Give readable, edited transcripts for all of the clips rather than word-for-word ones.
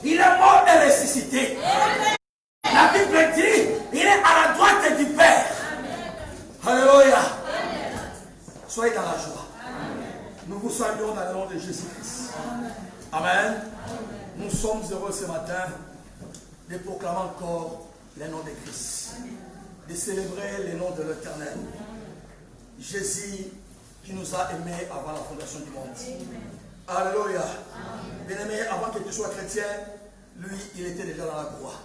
il est mort et ressuscité. La Bible dit, il est à la droite du Père. Alléluia. Soyez dans la joie. Nous vous saluons dans le nom de Jésus-Christ. Amen. Nous sommes heureux ce matin de proclamer encore le nom de Christ, de célébrer le nom de l'Éternel. Jésus qui nous a aimés avant la fondation du monde. Alléluia. Bien-aimé, avant que tu sois chrétien, lui, il était déjà dans la croix.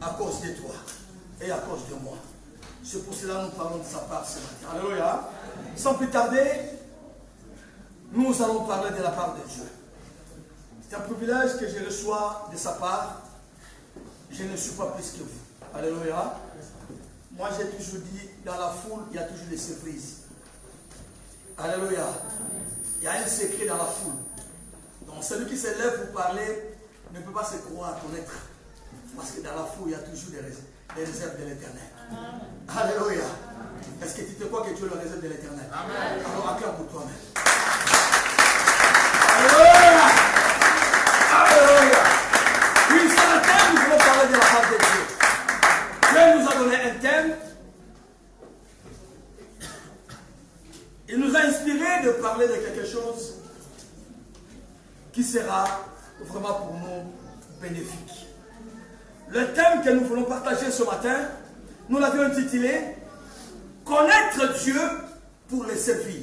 À cause de toi et à cause de moi. C'est pour cela que nous parlons de sa part ce matin. Alléluia. Sans plus tarder, nous allons parler de la part de Dieu. C'est un privilège que je reçois de sa part. Je ne suis pas plus que vous. Alléluia. Moi, j'ai toujours dit, dans la foule, il y a toujours des surprises. Alléluia. Il y a un secret dans la foule. Donc, celui qui se lève pour parler ne peut pas se croire connaître. Parce que dans la foule, il y a toujours des réserves de l'Éternel. Alléluia. Est-ce que tu te crois que tu es le réserve de l'Éternel? Alors, acclame pour toi-même. Alléluia. Alléluia. Oui, ce matin, nous voulons parler de la part de Dieu. Dieu nous a donné un thème. Il nous a inspiré de parler de quelque chose qui sera vraiment pour nous bénéfique. Le thème que nous voulons partager ce matin, nous l'avions intitulé « Connaître Dieu pour le servir ».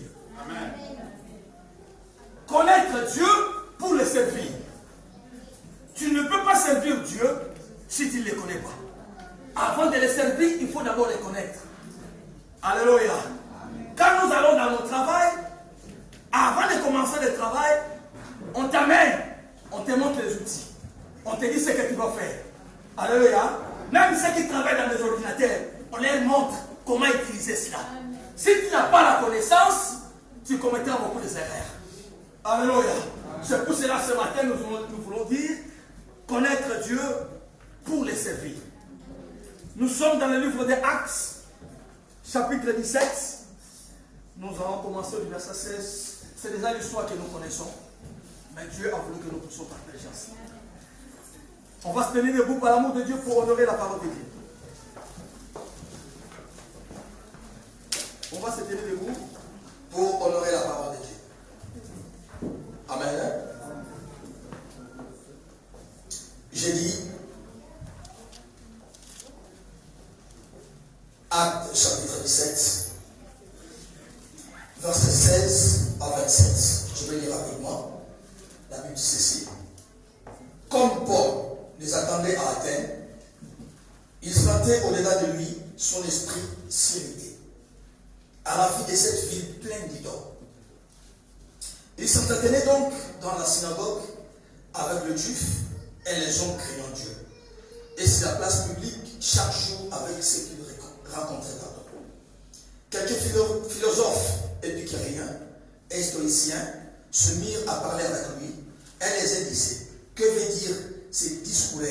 Connaître Dieu pour le servir. Tu ne peux pas servir Dieu si tu ne le connais pas. Avant de le servir, il faut d'abord le connaître. Alléluia. Quand nous allons dans notre travail, avant de commencer le travail, on t'amène, on te montre les outils. On te dit ce que tu vas faire. Alléluia. Même ceux qui travaillent dans les ordinateurs, on leur montre comment utiliser cela. Si tu n'as pas la connaissance, tu commettras beaucoup d'erreurs. Alléluia. C'est pour cela ce matin, nous voulons dire connaître Dieu pour le servir. Nous sommes dans le livre des Actes, chapitre 17. Nous allons commencer du verset 16. C'est déjà l'histoire que nous connaissons. Mais Dieu a voulu que nous puissions partager ensemble. On va se tenir debout par l'amour de Dieu pour honorer la parole de Dieu. On va se tenir debout pour honorer la parole de Dieu. Amen. J'ai dit Actes chapitre 17, verset 16 à 27. Je vais lire avec moi. La Bible dit ceci. Comme Paul les attendait à Athènes, il sentait au-delà de lui son esprit s'irriter à la vue de cette ville pleine d'idoles. Il s'entretenait donc dans la synagogue avec les Juifs et les hommes craignant Dieu, et sur la place publique chaque jour avec ceux qu'il rencontrait là-bas. Quelques philosophes épicuriens et stoïciens se mirent à parler avec lui et les disaient: que veut dire ces discours?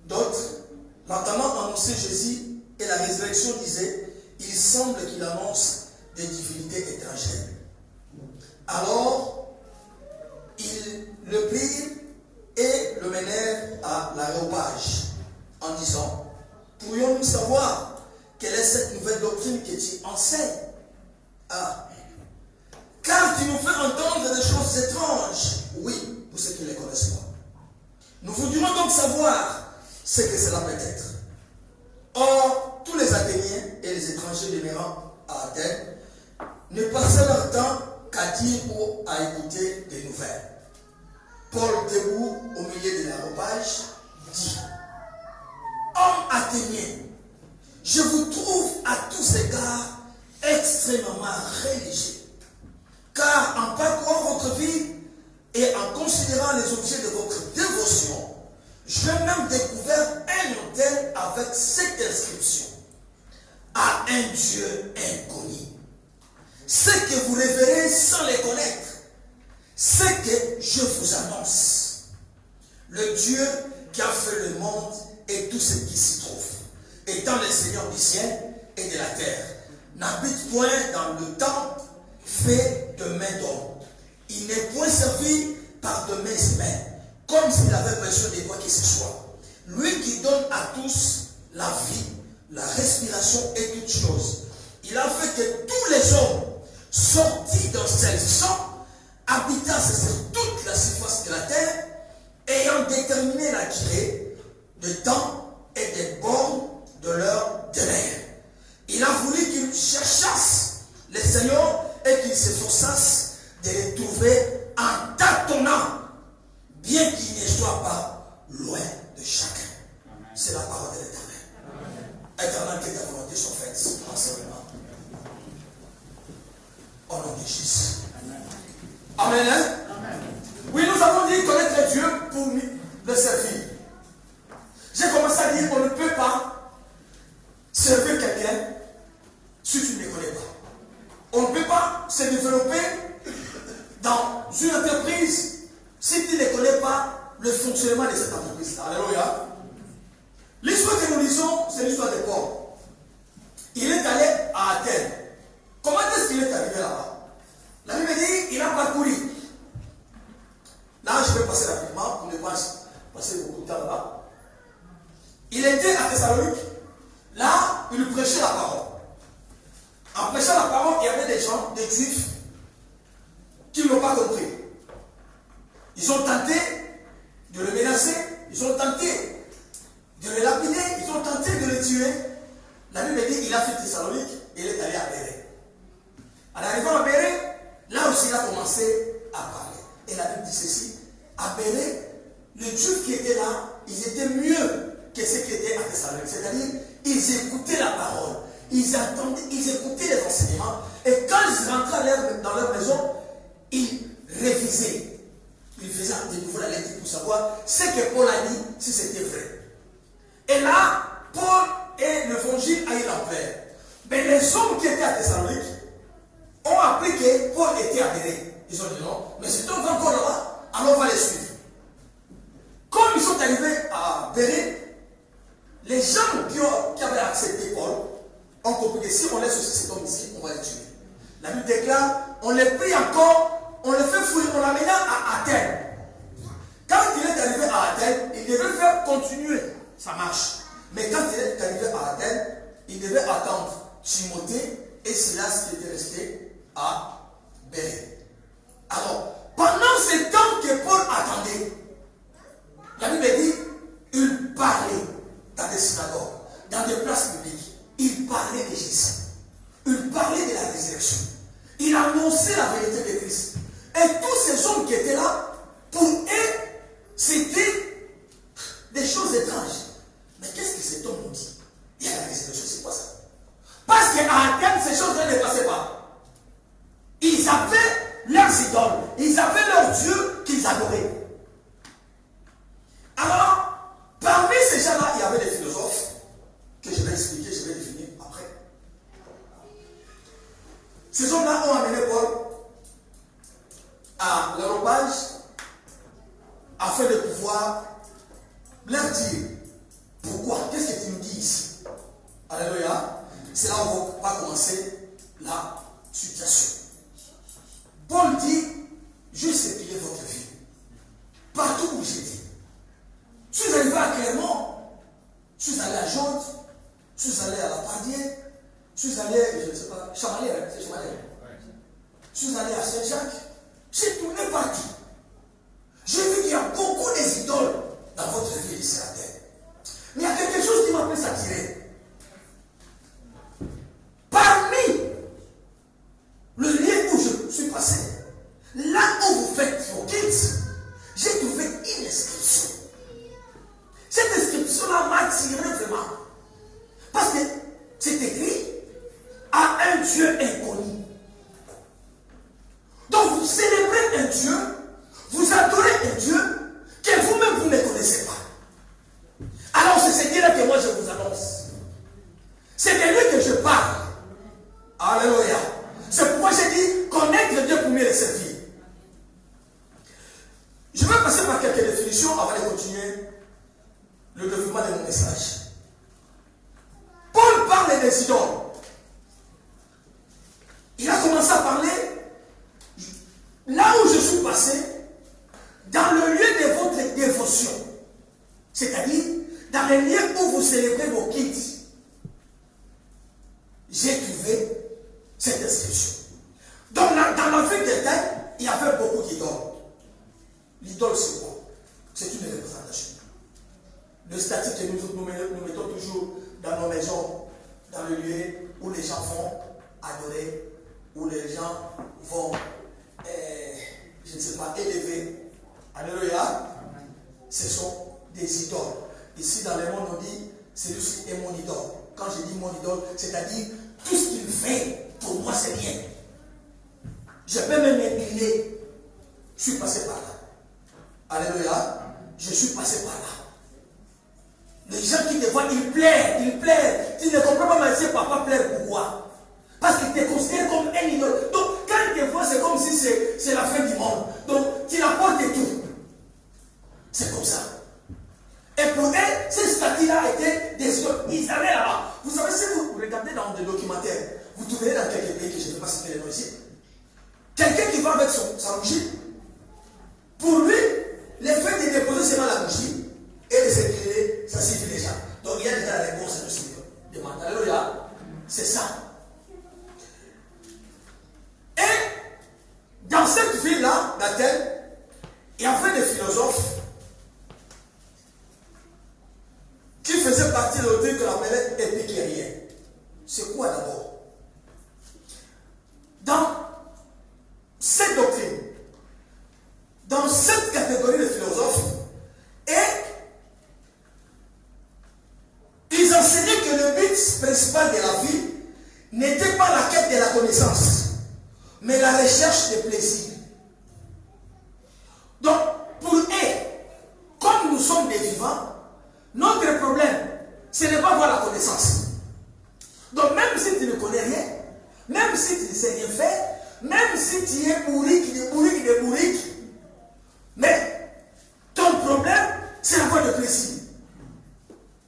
D'autres, l'entendant annoncer Jésus et la résurrection, disaient: il semble qu'il annonce des divinités étrangères. Alors, ils le prirent et le menèrent à l'aréopage en disant: pourrions-nous savoir quelle est cette nouvelle doctrine que tu enseignes? Car tu nous fais entendre des choses étranges. Oui, pour ceux qui ne les connaissent pas. Nous voudrions donc savoir ce que cela peut être. Or, tous les Athéniens et les étrangers demeurant à Athènes ne passaient leur temps qu'à dire ou à écouter des nouvelles. Paul, debout au milieu de l'aréopage, dit: hommes athéniens, je vous trouve à tous égards extrêmement religieux. Car en parcourant votre vie et en considérant les objets de votre dévotion, j'ai même découvert un autel avec cette inscription: à un Dieu inconnu. Ce que vous révérez sans les connaître, ce que je vous annonce. Le Dieu qui a fait le monde et tout ce qui s'y trouve, étant le Seigneur du ciel et de la terre, n'habite point dans le temple fait de main d'homme. Il n'est point servi par de mes mains, comme s'il avait besoin de quoi que ce soit. Lui qui donne à tous la vie, la respiration et toutes choses. Il a fait que tous les hommes sortis d'un seul sang habitassent sur toute la surface de la terre, ayant déterminé la durée de temps et des bornes de leur demeure. Il a voulu qu'ils cherchassent les seigneurs et qu'ils s'efforçassent de les trouver en tâtonnant, bien qu'ils ne soient pas loin de chacun. C'est la parole de l'Éternel. Éternel, que ta volonté soit faite en ce moment. Au nom de Jésus. Amen. Amen. Oui, nous avons dit connaître Dieu pour le servir. J'ai commencé à dire qu'on ne peut pas servir quelqu'un si tu ne le connais pas. On ne peut pas se développer dans une entreprise si tu ne connais pas le fonctionnement de cette entreprise. Alléluia. L'histoire que nous lisons, c'est l'histoire de Paul. Il est allé à Athènes. Comment est-ce qu'il est arrivé là-bas? La Bible dit il a parcouru. Là, je vais passer rapidement pour ne pas passer beaucoup de temps là-bas. Il était à Thessalonique. Là, il prêchait la parole. En prêchant la parole, il y avait des gens, des juifs, qui ne l'ont pas compris. Ils ont tenté de le menacer, ils ont tenté de le lapider, ils ont tenté de le tuer. La Bible dit qu'il a fait Thessalonique et il est allé à Bérée. En arrivant à Bérée, là aussi il a commencé à parler. Et la Bible dit ceci, à Bérée, les Juifs qui étaient là, ils étaient mieux que ceux qui étaient à Thessalonique. C'est-à-dire, ils écoutaient la parole, ils attendaient, ils écoutaient les enseignements. Et quand ils rentraient dans leur maison, ils révisaient. Ils faisaient de nouveau la lecture pour savoir ce que Paul a dit, si c'était vrai. Et là, Paul et l'évangile a eu l'ampleur. Mais les hommes qui étaient à Thessalonique ont appris que Paul était à Bérée. Ils ont dit non, mais si on va encore là-bas, alors on va les suivre. Comme ils sont arrivés à Bérée, les gens qui avaient accepté Paul ont compris que si on laisse aussi cet homme ici, on va les tuer. La Bible déclare, on les prit encore, on les fait fouiller, on l'amena à Athènes. Quand il est arrivé à Athènes, il devait faire continuer sa marche. Mais quand il est arrivé à Athènes, il devait attendre Timothée et Silas qui étaient restés à Bérée. Alors, pendant ce temps que Paul attendait, la Bible dit, il parlait dans des synagogues, dans des places publiques. Il parlait de Jésus. Il parlait de la résurrection. Il annonçait la vérité de Christ. Et tous ces hommes qui étaient là, pour eux, c'était des choses étranges. Mais qu'est-ce que cet homme nous dit? Il y a la résurrection, c'est quoi ça? Parce qu'à Athènes, ces choses-là ne passaient pas. Ils avaient leurs idoles, ils avaient leurs dieux qu'ils adoraient. Alors, parmi ces gens-là, il y avait des philosophes que je vais expliquer, je vais définir après. Ces hommes-là ont amené Paul à l'aéropage afin de pouvoir leur dire pourquoi, qu'est-ce que tu nous dis ici? Alléluia. C'est là où on va commencer la situation. Paul dit, je sais piller votre vie. Partout où j'étais. Je suis arrivé à Clermont, je suis allé à Jonte, je suis allé à La Pardière, je suis allé, je ne sais pas, Chamalère, c'est Chamalère. Je suis allé à Saint-Jacques, j'ai tourné partout. J'ai vu qu'il y a beaucoup d'idoles dans votre vie ici à terre. Mais il y a quelque chose qui m'a plus attiré. Parmi le lieu où je suis passé, là où vous faites vos guides, j'ai trouvé une inscription. Cette inscription-là m'a attiré vraiment. Parce que c'est écrit à un Dieu inconnu. Donc vous célébrez un Dieu, vous adorez un Dieu que vous-même vous ne connaissez pas. Alors c'est ce Dieu-là que moi je vous annonce. C'est de lui que je parle. Alléluia. C'est pourquoi j'ai dit connaître Dieu pour mieux le servir. Je vais passer par quelques définitions avant de continuer le développement de mon message. Paul parle des idoles. Il a commencé à parler là où je suis passé. dans le lieu de votre dévotion, c'est-à-dire dans le lieu où vous célébrez vos kids, j'ai trouvé cette inscription. Donc, dans la vie des temps, il y avait beaucoup d'idoles. L'idole, c'est quoi? C'est une représentation. Le statut que nous mettons toujours dans nos maisons, dans le lieu où les gens vont adorer, où les gens vont, je ne sais pas, élever. Alléluia. Ce sont des idoles. Ici, dans le monde, on dit, celui-ci est mon idole. Quand je dis mon idole, c'est-à-dire, tout ce qu'il fait, pour moi, c'est bien. Je peux même incliner. Je suis passé par là. Alléluia. Je suis passé par là. Les gens qui te voient, ils plairent. Tu ne comprends pas, mais c'est papa plaire pourquoi? Parce qu'ils te considèrent comme un idole. Donc, quand ils te voient, c'est comme si c'est la fin du monde. Donc, tu apportes tout. C'est comme ça. Et pour eux, ce statut-là était des idoles. Ils allaient là-bas. Vous savez, si vous regardez dans des documentaires, vous trouverez dans quelques pays que je ne vais pas citer les noms ici. Quelqu'un qui va avec sa bougie, pour lui, le fait de déposer seulement la bougie et de s'incliner, ça suffit déjà. Donc il y a déjà la réponse de ce qu'il demande. Alléluia. C'est ça. Et dans cette ville-là, d'Athènes, il y avait des philosophes qui faisaient partie de l'autre que l'appelait épicurien. C'est quoi d'abord? Dans cette doctrine, dans cette catégorie de philosophes, et ils enseignaient que le but principal de la vie n'était pas la quête de la connaissance, mais la recherche de plaisir. Donc, pour eux, comme nous sommes des vivants, notre problème, ce n'est pas voir la connaissance. Donc, même si tu ne connais rien, même si tu ne sais rien faire, même si tu es bourrique, mais ton problème, c'est avoir de plaisir.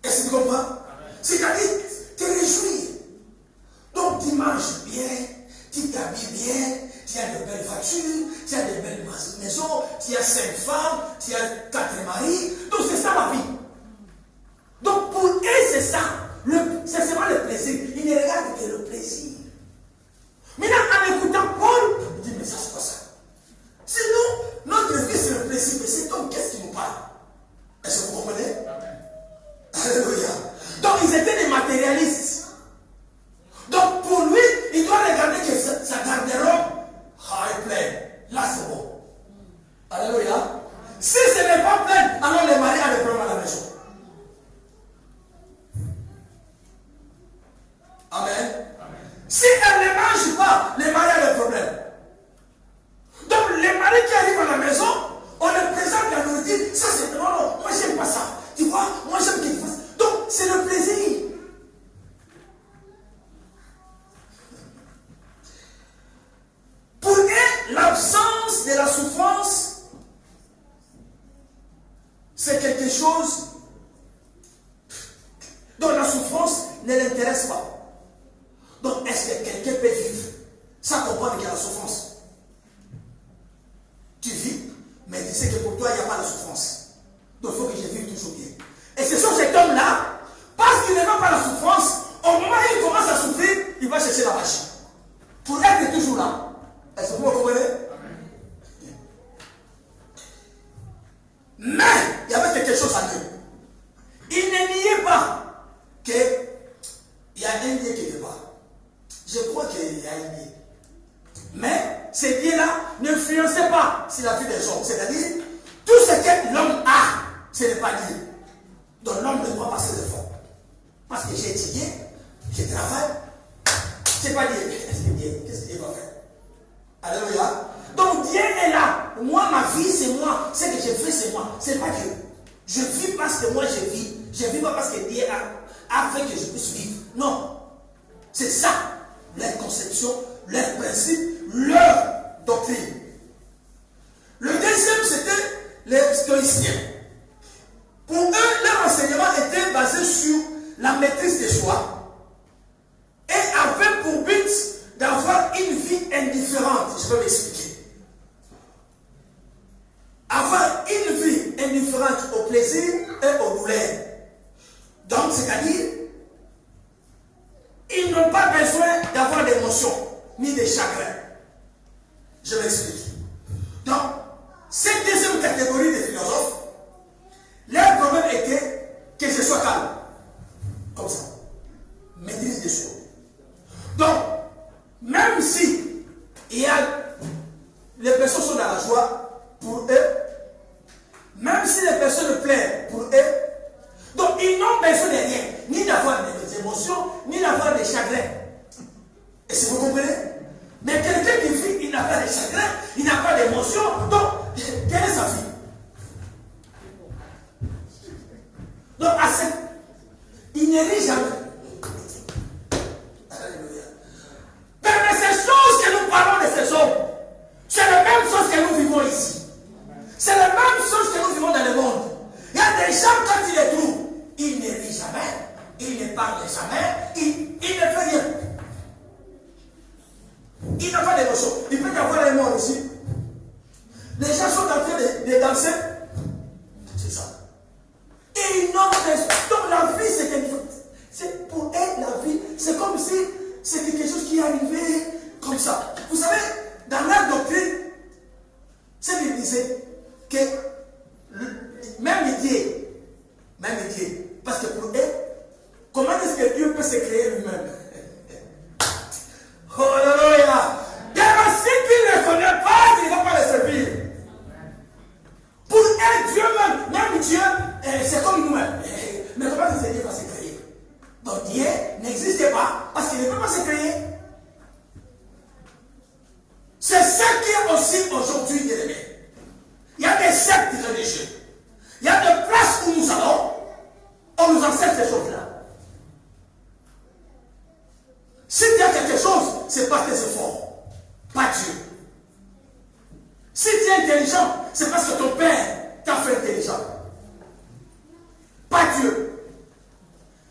Est-ce que tu comprends? C'est-à-dire, te réjouir. Donc, tu manges bien, tu t'habilles bien, tu as de belles voitures, tu as de belles maisons, tu as 5 femmes, tu as 4 maris. Donc, c'est ça la vie. Donc, pour eux, c'est ça. C'est seulement le plaisir. Ils ne regardent que le plaisir. Maintenant, en écoutant Paul, il dit, mais ça, c'est pas ça. Sinon, notre vie, c'est le plaisir. Mais cet homme, qu'est-ce qu'il nous parle? Est-ce que vous comprenez? Alléluia. Donc, ils étaient des matérialistes. Donc, pour lui, il doit regarder que sa garde-robe est pleine. Là, c'est bon. Alléluia. Si ce n'est pas plein, alors les maris ont des problèmes à la maison. Amen. Si elle ne mange pas, les maris ont des problèmes. Donc, les maris qui arrivent à la maison, on les présente la nourriture. Ça, c'est non, non, moi, j'aime pas ça. Tu vois, moi, j'aime qu'il fasse. Donc, c'est le plaisir. Pour eux, l'absence de la souffrance, c'est quelque chose dont la souffrance ne l'intéresse pas. Donc, est-ce que quelqu'un peut vivre sans comprendre qu'il y a la souffrance? Tu vis, mais tu sais que pour toi, il n'y a pas de souffrance. Donc, il faut que je vive toujours bien. Et c'est sur cet homme-là, parce qu'il n'aime pas la souffrance, au moment où il commence à souffrir, il va chercher la vache. Pour être toujours là. Est-ce que vous me comprenez? Mais, il y avait quelque chose à dire. Il ne niait pas qu'il y a un Dieu quelque part. Je crois qu'il y a un Dieu. Mais, ces dieux-là n'influençaient pas sur la vie des hommes. C'est-à-dire, tout ce que l'homme a, ce n'est pas Dieu. Donc l'homme ne doit pas ses efforts. Parce que j'ai étudié, je travaille, c'est pas Dieu. Qu'est-ce que Dieu va faire? Alléluia. Donc Dieu est là. Moi, ma vie, c'est moi. Ce que je fais, c'est moi. C'est pas Dieu. Je vis parce que moi, je vis. Je vis pas parce que Dieu a fait que je puisse vivre. Non. C'est ça, leur conception, leur principe, leur doctrine. Le deuxième, c'était les stoïciens. Pour eux, leur enseignement était basé sur la maîtrise de soi et avait pour but d'avoir une vie indifférente. Je vais m'expliquer. Avoir indifférente au plaisir et aux douleurs. Donc, c'est-à-dire, ils n'ont pas besoin d'avoir d'émotions ni de chagrin. Je m'explique. Donc, cette deuxième catégorie de philosophes, leur problème était que je sois calme. Comme ça. Maîtrise des choses. Donc, même si il y a, les personnes sont dans la joie pour eux, même si les personnes pleurent pour eux, donc ils n'ont besoin de rien, ni d'avoir des émotions, ni d'avoir des chagrins. Et si vous comprenez? Mais quelqu'un qui vit, il n'a pas de chagrin, il n'a pas d'émotion, donc quelle est sa vie? Donc à cette, il ne rit jamais. Mais ces choses que nous parlons de ces hommes, c'est la même chose que nous vivons ici. C'est la même chose que nous vivons dans le monde. Il y a des gens, quand ils les trouvent, ils ne rient jamais, ils ne parlent jamais, ils ne font rien. Il n'a pas d'émotion. Il peut y avoir les morts ici. Les gens sont en train de danser. C'est ça. Et ils n'ont pas. Donc la vie, c'est quelque chose. C'est pour eux, la vie, c'est comme si c'est quelque chose qui est arrivé comme ça. Vous savez, dans la doctrine, c'est qu'il disait que même Dieu, parce que pour eux, comment est-ce que Dieu peut se créer lui-même? Oh alléluia! Si tu ne le connais pas, tu ne vas pas le servir. Pour eux, Dieu même Dieu, c'est comme nous-mêmes. Mais comment est-ce que Dieu va se créer? Donc Dieu n'existe pas parce qu'il ne peut pas se créer. C'est ce qui est aussi aujourd'hui élevé. Il y a des sectes religieux. Il y a des places où nous allons, on nous enseigne ces choses-là. Si tu as quelque chose, c'est parce que c'est fort, pas Dieu. Si tu es intelligent, c'est parce que ton père t'a fait intelligent. Pas Dieu.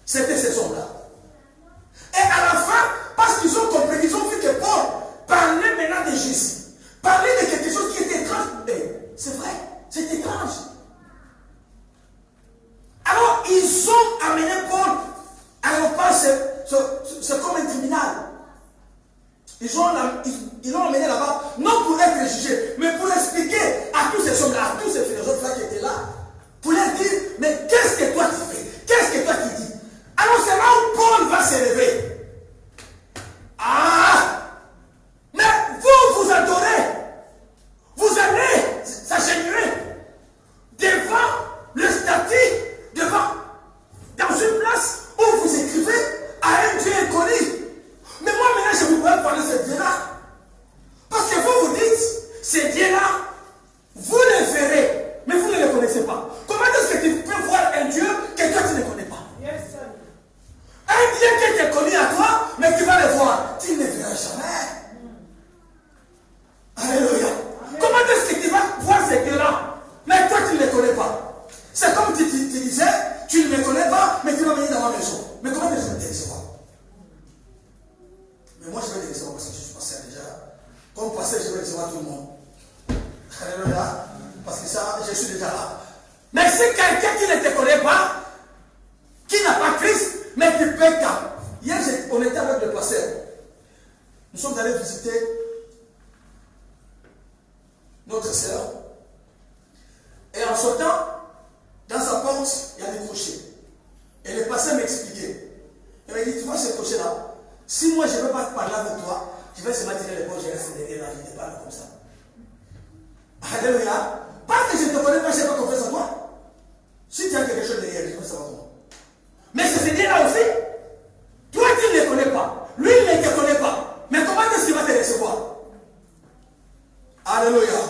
C'était ces hommes-là. Et à la fin, parce qu'ils ont compris, ils ont vu que Paul parlait maintenant de Jésus. Parlait de quelque chose qui était étrange. C'est vrai, c'est étrange. Alors, ils ont amené Paul à ne pas c'est comme un tribunal. Ils l'ont amené là-bas, non pour être jugé, mais pour expliquer à tous ces hommes-là, à tous ces philosophes-là qui étaient là, pour leur dire, mais qu'est-ce que toi tu fais? Qu'est-ce que toi tu dis? Alors c'est là où Paul va s'élever. Ah! Mais vous adorez. Vous allez s'agenouiller devant le statut, dans une place où vous écrivez à un Dieu inconnu. Mais moi maintenant je vous pourrais parler de ce Dieu-là. Parce que vous dites, ce Dieu-là, vous le verrez, mais vous ne le connaissez pas. Comment est-ce que tu peux voir un Dieu que toi tu ne connais pas? Yes, un Dieu qui est connu à toi, mais tu vas le voir. Tu ne le verras jamais. Alléluia. Comment est-ce que tu vas voir ce Dieu-là, mais toi tu ne le connais pas? C'est comme tu disais, tu ne me connais pas, mais tu vas venir dans ma maison. Mais comment est-ce que je vais te recevoir? Mais moi je vais te recevoir parce que je suis pasteur déjà. Comme pasteur, je vais recevoir tout le monde. Alléluia. Parce que ça, je suis déjà là. Mais c'est quelqu'un qui ne te connaît pas, qui n'a pas Christ, mais qui peut quand. Hier, on était avec le pasteur. Nous sommes allés visiter notre sœur. Et en sortant, dans sa porte, il y a des crochets. Et le pasteur m'expliquait. Il m'a dit, tu vois ce crochet-là, si moi je ne veux pas parler avec toi, je vais se mettre les poches, je reste derrière là, je te parle comme ça. Alléluia. Parce que je ne te connais pas, je n'ai pas confiance en toi. Si tu as quelque chose derrière, je vais savoir comment. Mais ce Dieu-là aussi, toi tu ne le connais pas, lui il ne te connaît pas. Mais comment est-ce qu'il va te recevoir? Alléluia.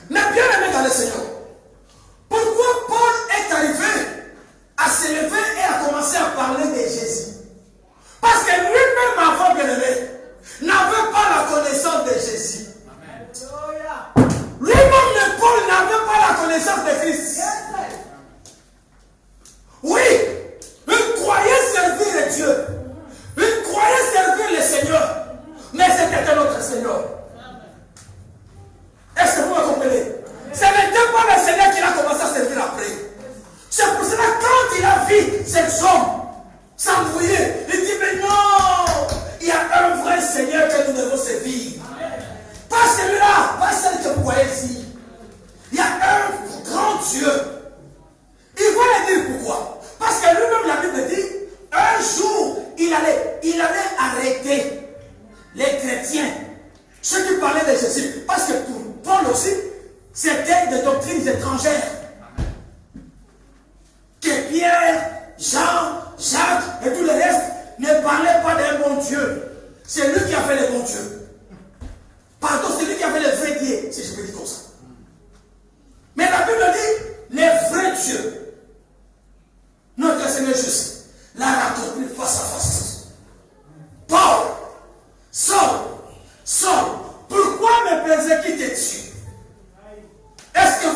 Mais bien aimé dans le Seigneur, pourquoi Paul est arrivé à s'élever et à commencer à parler de Jésus? Parce que lui-même, avant bien aimé, n'avait pas la connaissance de Jésus. Lui-même, Paul n'avait pas la connaissance de Christ. C'est lui qui a fait les bons dieux. Pardon, c'est lui qui a fait les vrais dieux, si je peux dire comme ça. Mais la Bible dit les vrais dieux. Notre Seigneur Jésus l'a rencontré face à face. Paul, Saul, pourquoi me persécutes-tu? Est-ce que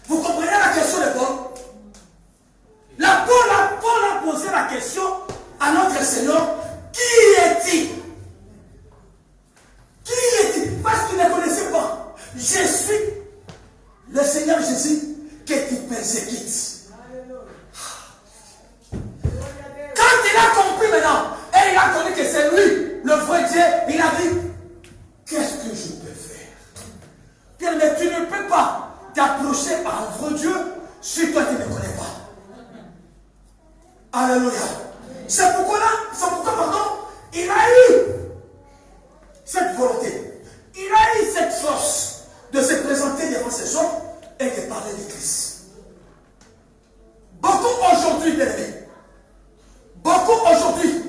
vous comprenez la question de Paul? Paul a posé la question à notre Seigneur, qui est-il? Qui est-il? Parce qu'il ne connaissait pas. Je suis le Seigneur Jésus que tu persécutes. Quand il a compris maintenant, et il a connu que c'est lui, le vrai Dieu, il a dit, qu'est-ce que je peux faire? Mais tu ne peux pas t'approcher à un vrai Dieu si toi tu ne connais pas. Alléluia. C'est pourquoi pardon, il a eu cette volonté, il a eu cette force de se présenter devant ses hommes et de parler de Christ. Beaucoup aujourd'hui, bien aimés, beaucoup aujourd'hui,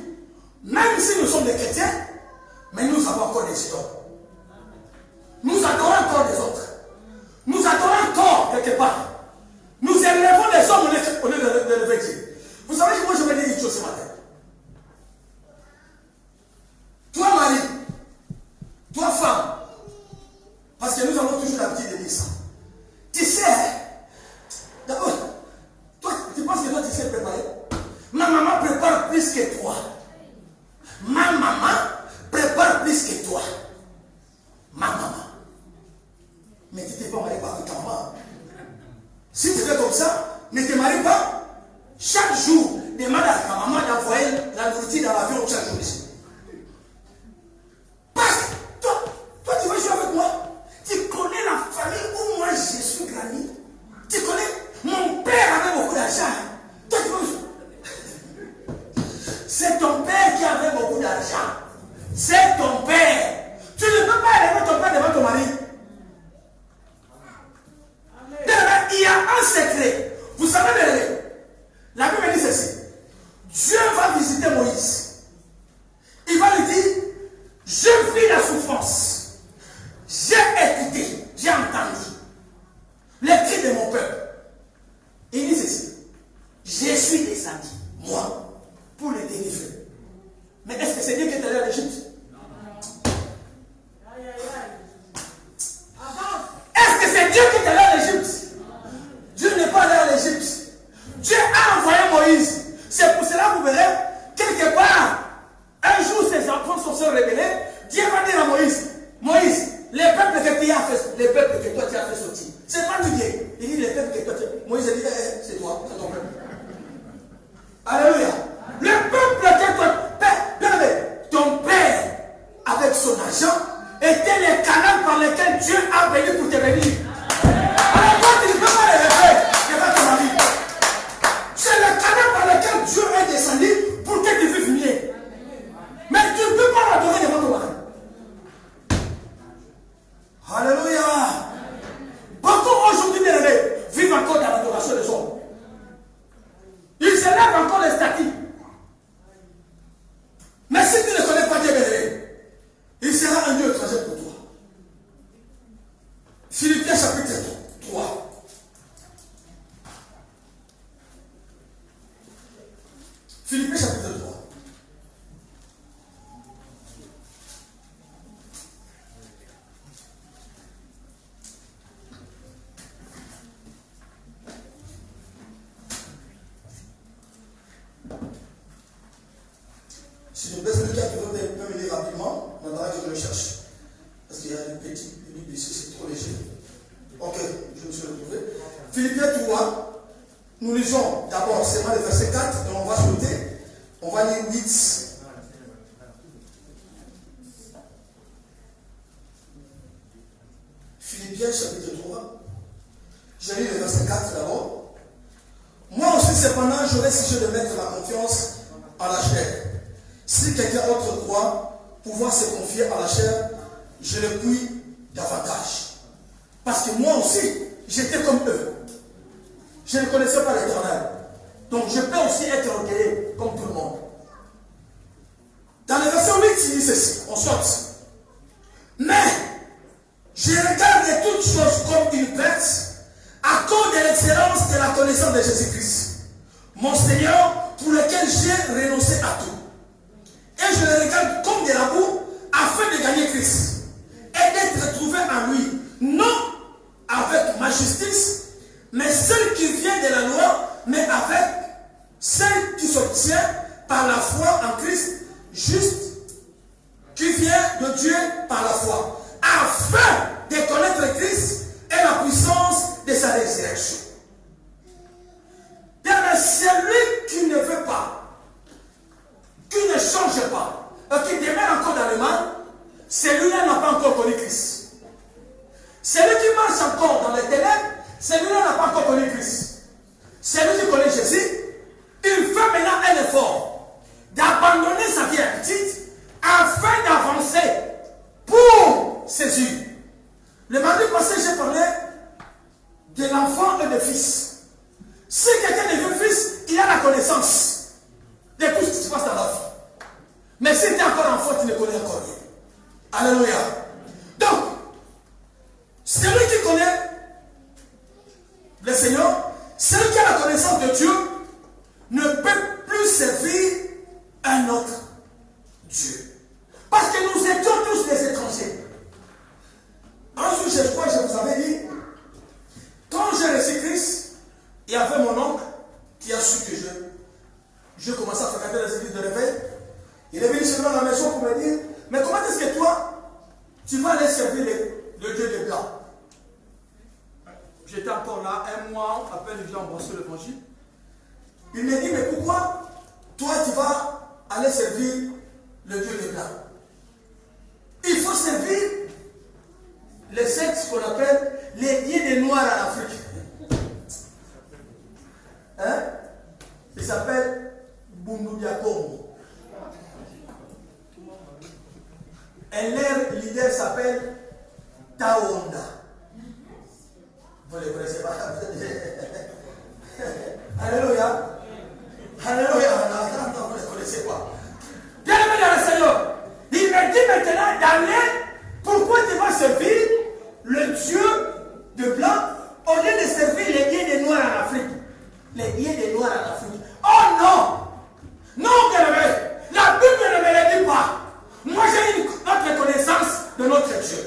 même si nous sommes des chrétiens, mais nous avons encore des idoles. Nous adorons encore des autres. Nous adorons encore quelque part. Nous élevons les hommes au lieu de lever Dieu. Vous savez que moi je vais dire une chose ce matin. Toi mari, toi femme, parce que nous avons toujours l'habitude de dire ça. Tu sais, d'abord, toi, tu penses que toi tu sais préparer? Ma maman prépare plus que toi. Ma maman prépare plus que toi. Ma maman. Mais tu t'es pas marié par ta maman. Si tu fais comme ça, ne te marie pas. Chaque jour, demande à ta maman d'envoyer la nourriture dans l'avion chaque jour ici. Parce que toi tu veux jouer avec moi. Tu connais la famille où moi je suis grandi. Tu connais, mon père avait beaucoup d'argent. Toi tu veux. C'est ton père qui avait beaucoup d'argent. C'est ton père. Tu ne peux pas élever ton père devant ton mari. Il y a un secret. Vous savez, la Bible dit ceci. Dieu va visiter Moïse. Il va lui dire, je vis la souffrance. J'ai écouté, j'ai entendu les cris de mon peuple. Il dit ceci. Je suis descendu, moi, pour le délivrer. Mais est-ce que c'est Dieu qui est allé à l'Égypte? Est-ce que c'est Dieu qui est allé à l'Égypte? Dieu n'est pas allé à l'Égypte. Dieu a envoyé Moïse. C'est pour cela que vous verrez, quelque part, un jour ses enfants sont se révélés. Dieu va dire à Moïse, Moïse, les peuples que tu as fait, les peuples que toi tu as fait sortir, c'est pas lui Dieu. Il dit les peuples que toi tu as fait. Moïse dit, c'est toi, c'est ton peuple. Alléluia. Le peuple que toi, ton père, avec son argent, était les canaux par lesquels Dieu a venu pour te bénir. Alors toi, tu ne peux pas les lever devant ton mari. C'est le canal par lequel Dieu est descendu pour que tu vives mieux. Mais tu ne peux pas l'adorer devant ton mari. Alléluia. Beaucoup aujourd'hui vivent encore dans l'adoration des hommes. Ils s'élèvent encore les statues. Mais si tu ne connais pas Dieu bien-aimé, il sera un Dieu étranger pour toi. Philippiens chapitre 3. Philippiens chapitre 3. Si je baisse le cas, tu peux me lire rapidement. Maintenant que je le cherche. Parce qu'il y a une petite Bible ici, c'est trop léger. Ok, je me suis retrouvé. Philippiens 3, nous lisons d'abord seulement le verset 4, et on va sauter. On va lire 8. Philippiens chapitre 3. Je lis le verset 4 d'abord. Moi aussi, cependant, j'aurais sujet de mettre ma confiance en la chair. Si quelqu'un autre croit pouvoir se confier à la chair, je le puis davantage. Parce que moi aussi, j'étais comme eux. Je ne connaissais pas l'Éternel. Donc je peux aussi être orgueilleux comme tout le monde. Dans le verset 8, il dit ceci. connaissance de Jésus-Christ, mon Seigneur, pour lequel j'ai renoncé à tout. Et je le regarde comme de la boue afin de gagner Christ et d'être trouvé en lui, non avec ma justice, mais celle qui vient de la loi, mais avec celle qui s'obtient par la foi en Christ, juste, qui vient de Dieu par la foi, afin de connaître Christ et la puissance de sa résurrection. Mais celui qui ne veut pas, qui ne change pas, et qui demeure encore dans le mal, celui-là n'a pas encore connu Christ. Celui qui marche encore dans les ténèbres, celui-là n'a pas encore connu Christ. Celui qui connaît Jésus, il fait maintenant un effort d'abandonner sa vie petite afin d'avancer pour Jésus. Le mardi passé, j'ai parlé de l'enfant et du fils. Si quelqu'un devient fils, il a la connaissance de tout ce qui se passe dans la vie. Mais si tu es encore enfant, tu ne connais encore rien. Alléluia. Donc, celui qui connaît le Seigneur, celui qui a la connaissance de Dieu, ne peut plus servir un autre Dieu. Parce que nous étions tous des étrangers. Un jour, je crois que je vous avais dit, quand j'ai reçu Christ, il y avait mon oncle qui a su que je commençais à fréquenter les églises de réveil. Il est venu chez moi à la maison pour me dire, mais comment est-ce que toi, tu vas aller servir le Dieu des Blancs? J'étais encore là, un mois, à peine j'ai embrassé l'évangile. Il me dit, mais pourquoi toi tu vas aller servir le Dieu des Blancs? Il faut servir les sectes qu'on appelle les dieux des Noirs en Afrique. Hein? Il s'appelle Bundudiakongo. Et leur leader s'appelle Taonda. Vous ne les connaissez pas? Alléluia. Alléluia. Non, vous ne les connaissez pas. Bien-aimé dans le Seigneur, il me dit maintenant d'aller. Pourquoi tu vas servir le Dieu de blanc au lieu de servir les dieux des Noirs en Afrique? Les dieux des Noirs en Afrique. Oh non! Non, bien-aimé. La Bible ne me le dit pas. Moi, j'ai une autre connaissance de notre Dieu.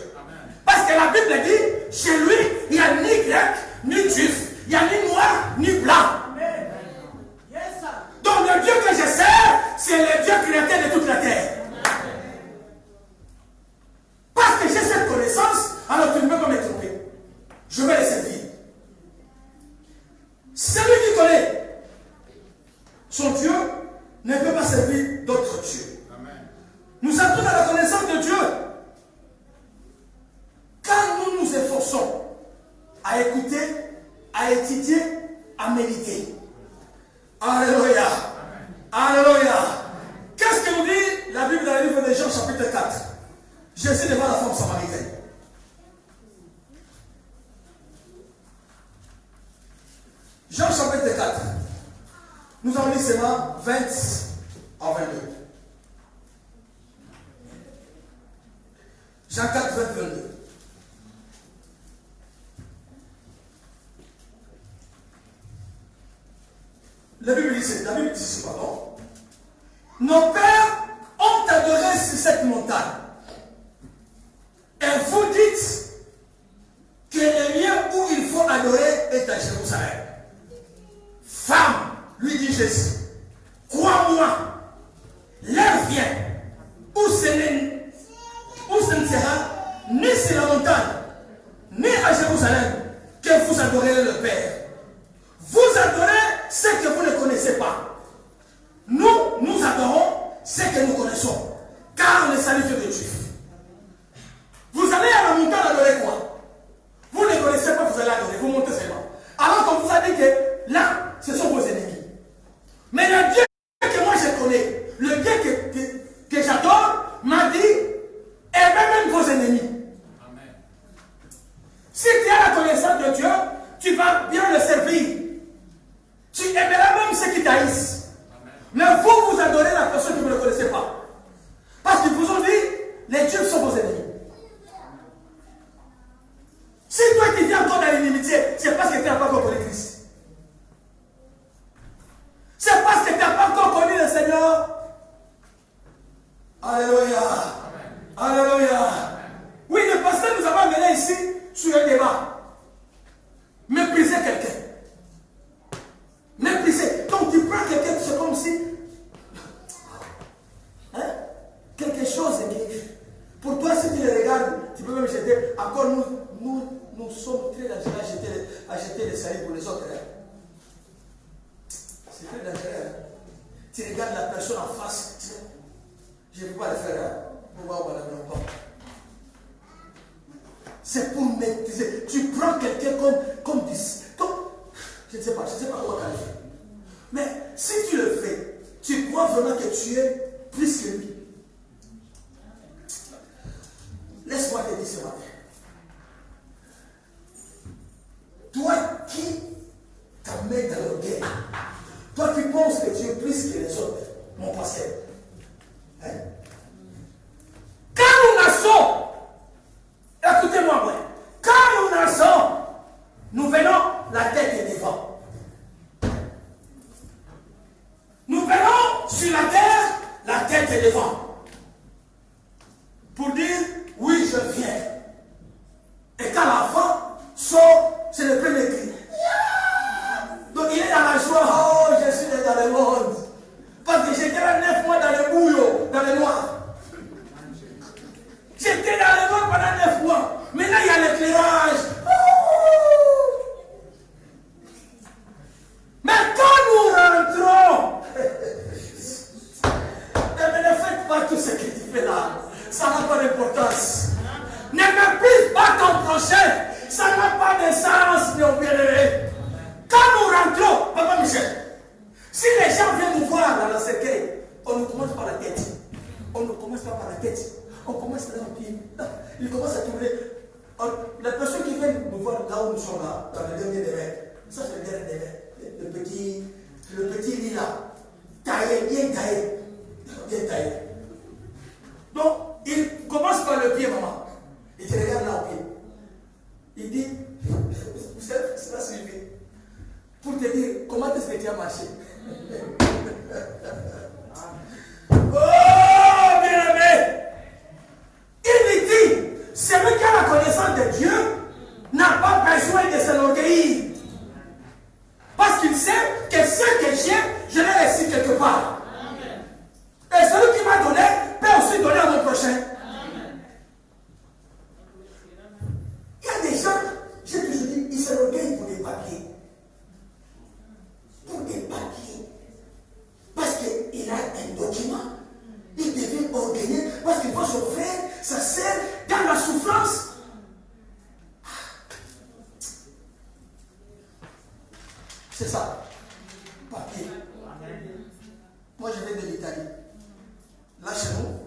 Parce que la Bible dit, chez lui, il n'y a ni grec, ni juif. Il n'y a ni noir, ni blanc. Donc le Dieu que je sers, c'est le Dieu créateur de toute la terre. Parce que j'ai cette connaissance, alors tu ne peux pas me tromper. Je vais les servir. Celui qui connaît son Dieu ne peut pas servir d'autres dieux. Nous sommes tous dans la connaissance de Dieu. Quand nous nous efforçons à écouter, à étudier, à méditer. Alléluia. Alléluia. Qu'est-ce que nous dit la Bible dans le livre de Jean chapitre 4? Jésus devant la femme samaritaine. Jean chapitre 4. Nous avons lu seulement 20 à 22. Jean 4, 20, 22. La Bible dit ceci, pardon. Nos pères ont adoré sur cette montagne. Et vous dites que le lieu où il faut adorer est à Jérusalem. Femme, lui dit Jésus, crois-moi, l'heure vient où ce ne sera ni sur la montagne, ni à Jérusalem que vous adorerez le Père. Vous adorez ce que vous ne connaissez pas. Nous adorons ce que nous connaissons. Car le salut vient de Dieu. Vous allez à la montagne adorer quoi? Vous ne connaissez pas, vous allez adorer, vous montez seulement. Alors qu'on vous a dit que là, ce sont vos ennemis. Mais le Dieu que moi je connais, le Dieu que j'adore, m'a dit, aimez même vos ennemis. Amen. Si tu as la connaissance de Dieu, tu vas bien le servir. Tu aimeras même ceux qui t'haïssent. Mais vous adorez la personne que vous ne connaissez pas. Parce qu'ils vous ont dit, les dieux sont vos ennemis. Si toi tu viens encore dans l'inimitié, c'est parce que tu n'as pas compris Christ. Tu regardes la personne en face. Je ne vais pas le faire. Hein? C'est pour maîtriser. Tu prends quelqu'un comme je ne sais pas comment qualifier. Mais si tu le fais, tu crois vraiment que tu es plus que lui. Laisse-moi te dire ce matin. Toi qui t'amènes dans l'orgueil, toi qui penses que tu es plus que les autres, mon pasteur. Hein? Quand nous naissons, écoutez-moi, ouais, quand nous naissons, nous venons la tête est devant. Nous venons sur la terre, la tête est devant. Pour dire, oui, je viens. Et quand l'enfant sort, c'est le premier cri. Donc il est dans la joie, oh, je suis dans le monde. Parce que j'étais là 9 mois dans le bouillon, dans le noir. J'étais dans le noir pendant 9 mois. Maintenant il y a l'éclairage. Mais quand nous rentrons, ne faites pas tout ce que tu fais là. Ça n'a pas d'importance. Ne méprise pas ton prochain. Ça n'a pas de sens, mon bien-aimé. Quand nous rentrons, Papa Michel, si les gens viennent nous voir dans la cercueil, on ne commence par la tête. On ne commence pas par la tête. On commence là au pied. Il commence à tourner. La personne qui vient nous voir là où nous sommes là, dans le dernier des mains, ça c'est le dernier des mains. Le petit lit là, taillé, bien taillé. Bien taillé. Donc, il commence par le pied, maman. Il te regarde là au pied. Il dit, vous savez, c'est pas suivi. Pour te dire, comment est-ce que tu as marché? Oh, bien-aimé! Il dit, celui qui a la connaissance de Dieu n'a pas besoin de s'enorgueillir. Parce qu'il sait que ce que j'ai, je l'ai reçu quelque part. Et celui qui m'a donné peut aussi donner à mon prochain. Il y a des gens, j'ai toujours dit, ils s'enorgueillent pour des papiers. Pour des papiers. Parce qu'il a un document. Il devient orgueilleux parce qu'il voit son frère, sa sœur, dans la souffrance. C'est ça. Papier. Moi, je viens de l'Italie. Là, chez nous,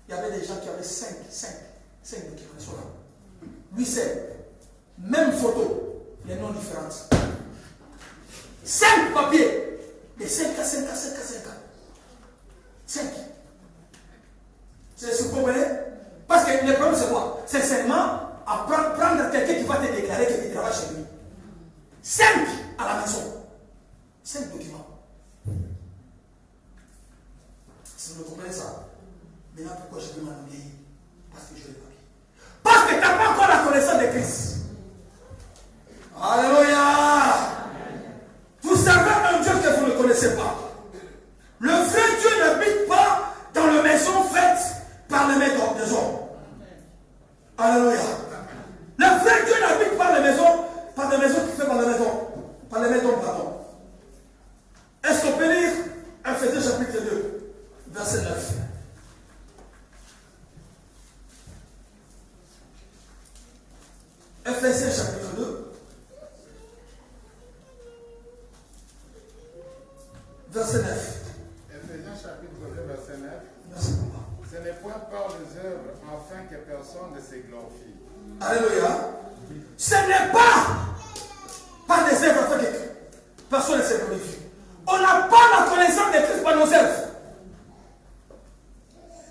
il y avait des gens qui avaient 5 documents. Lui, c'est même photo, les noms différents. 5 papiers. De 5 à 5 à 5 à 5 ans. 5. C'est ce que vous comprenez? Parce que le problème, c'est quoi? C'est seulement à prendre quelqu'un qui va te déclarer que tu travailles chez lui. 5 à la maison. 5 documents. Si vous comprenez ça, maintenant pourquoi je veux m'ennuyer? Parce que je l'ai pas. Parce que tu n'as pas encore la connaissance de Christ. Alléluia! Vous savez un Dieu que vous ne connaissez pas. Le vrai Dieu n'habite pas dans les maisons faites par les mains des hommes. Alléluia. Le vrai Dieu n'habite pas les maisons, par les maisons qui fait par les maisons. Par les mains d'hommes, pardon. Est-ce qu'on peut lire Ephésiens chapitre 2, verset 9. Ephésiens chapitre 2, verset 9. Ephésiens chapitre 2, verset 9. Ce n'est point par les œuvres afin que personne ne se glorifie. Alléluia. Ce n'est pas par des œuvres afin que personne ne se glorifie. On n'a pas la connaissance de Christ par nos œuvres.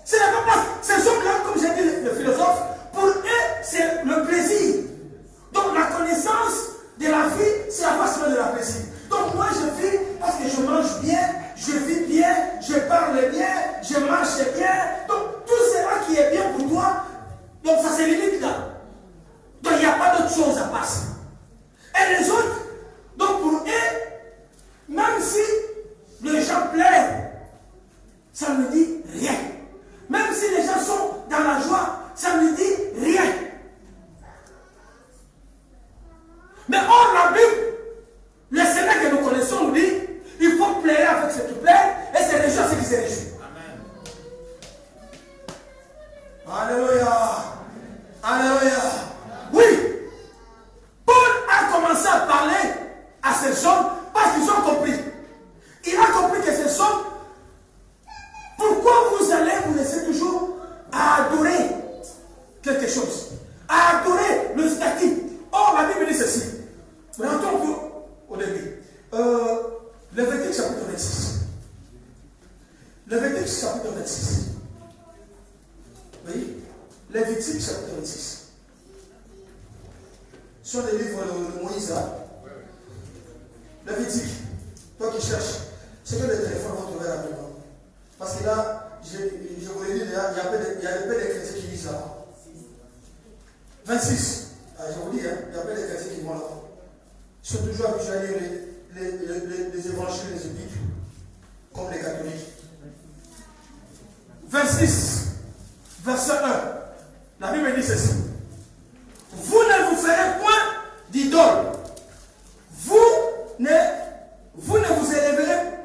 Ce n'est pas parce que ces hommes-là, comme j'ai dit le philosophe, pour eux, c'est le plaisir. Donc la connaissance de la vie, c'est la façon de la plaisir. Donc moi je vis parce que je mange bien, je vis bien, je parle bien, je marche bien. Donc tout cela qui est bien pour toi, donc ça se limite là. Donc il n'y a pas d'autre chose à passer. Et les autres, donc pour eux, même si les gens pleurent, ça ne dit rien. Même si les gens sont dans la joie, ça ne dit rien. Mais hors la Bible, le Seigneur que nous connaissons nous dit, il faut pleurer avec ce qui plaît, et c'est les gens 26. Lévitique chapitre 26. Oui, Lévitique chapitre 26. Sur les livres de Moïse, hein? Lévitique, toi qui cherches, c'est que les téléphones vont trouver rapidement. Parce que là, je vous l'ai dit, il y a peu de chrétiens qui lisent là-bas. 26. Ah, je vous dis, hein, il y a peu de chrétiens qui vont là-bas. Ils sont toujours habitués à lire les évangiles, les épiques, comme les catholiques. 26, verset 1. La Bible dit ceci. Vous ne vous ferez point d'idole. Vous ne vous élèverez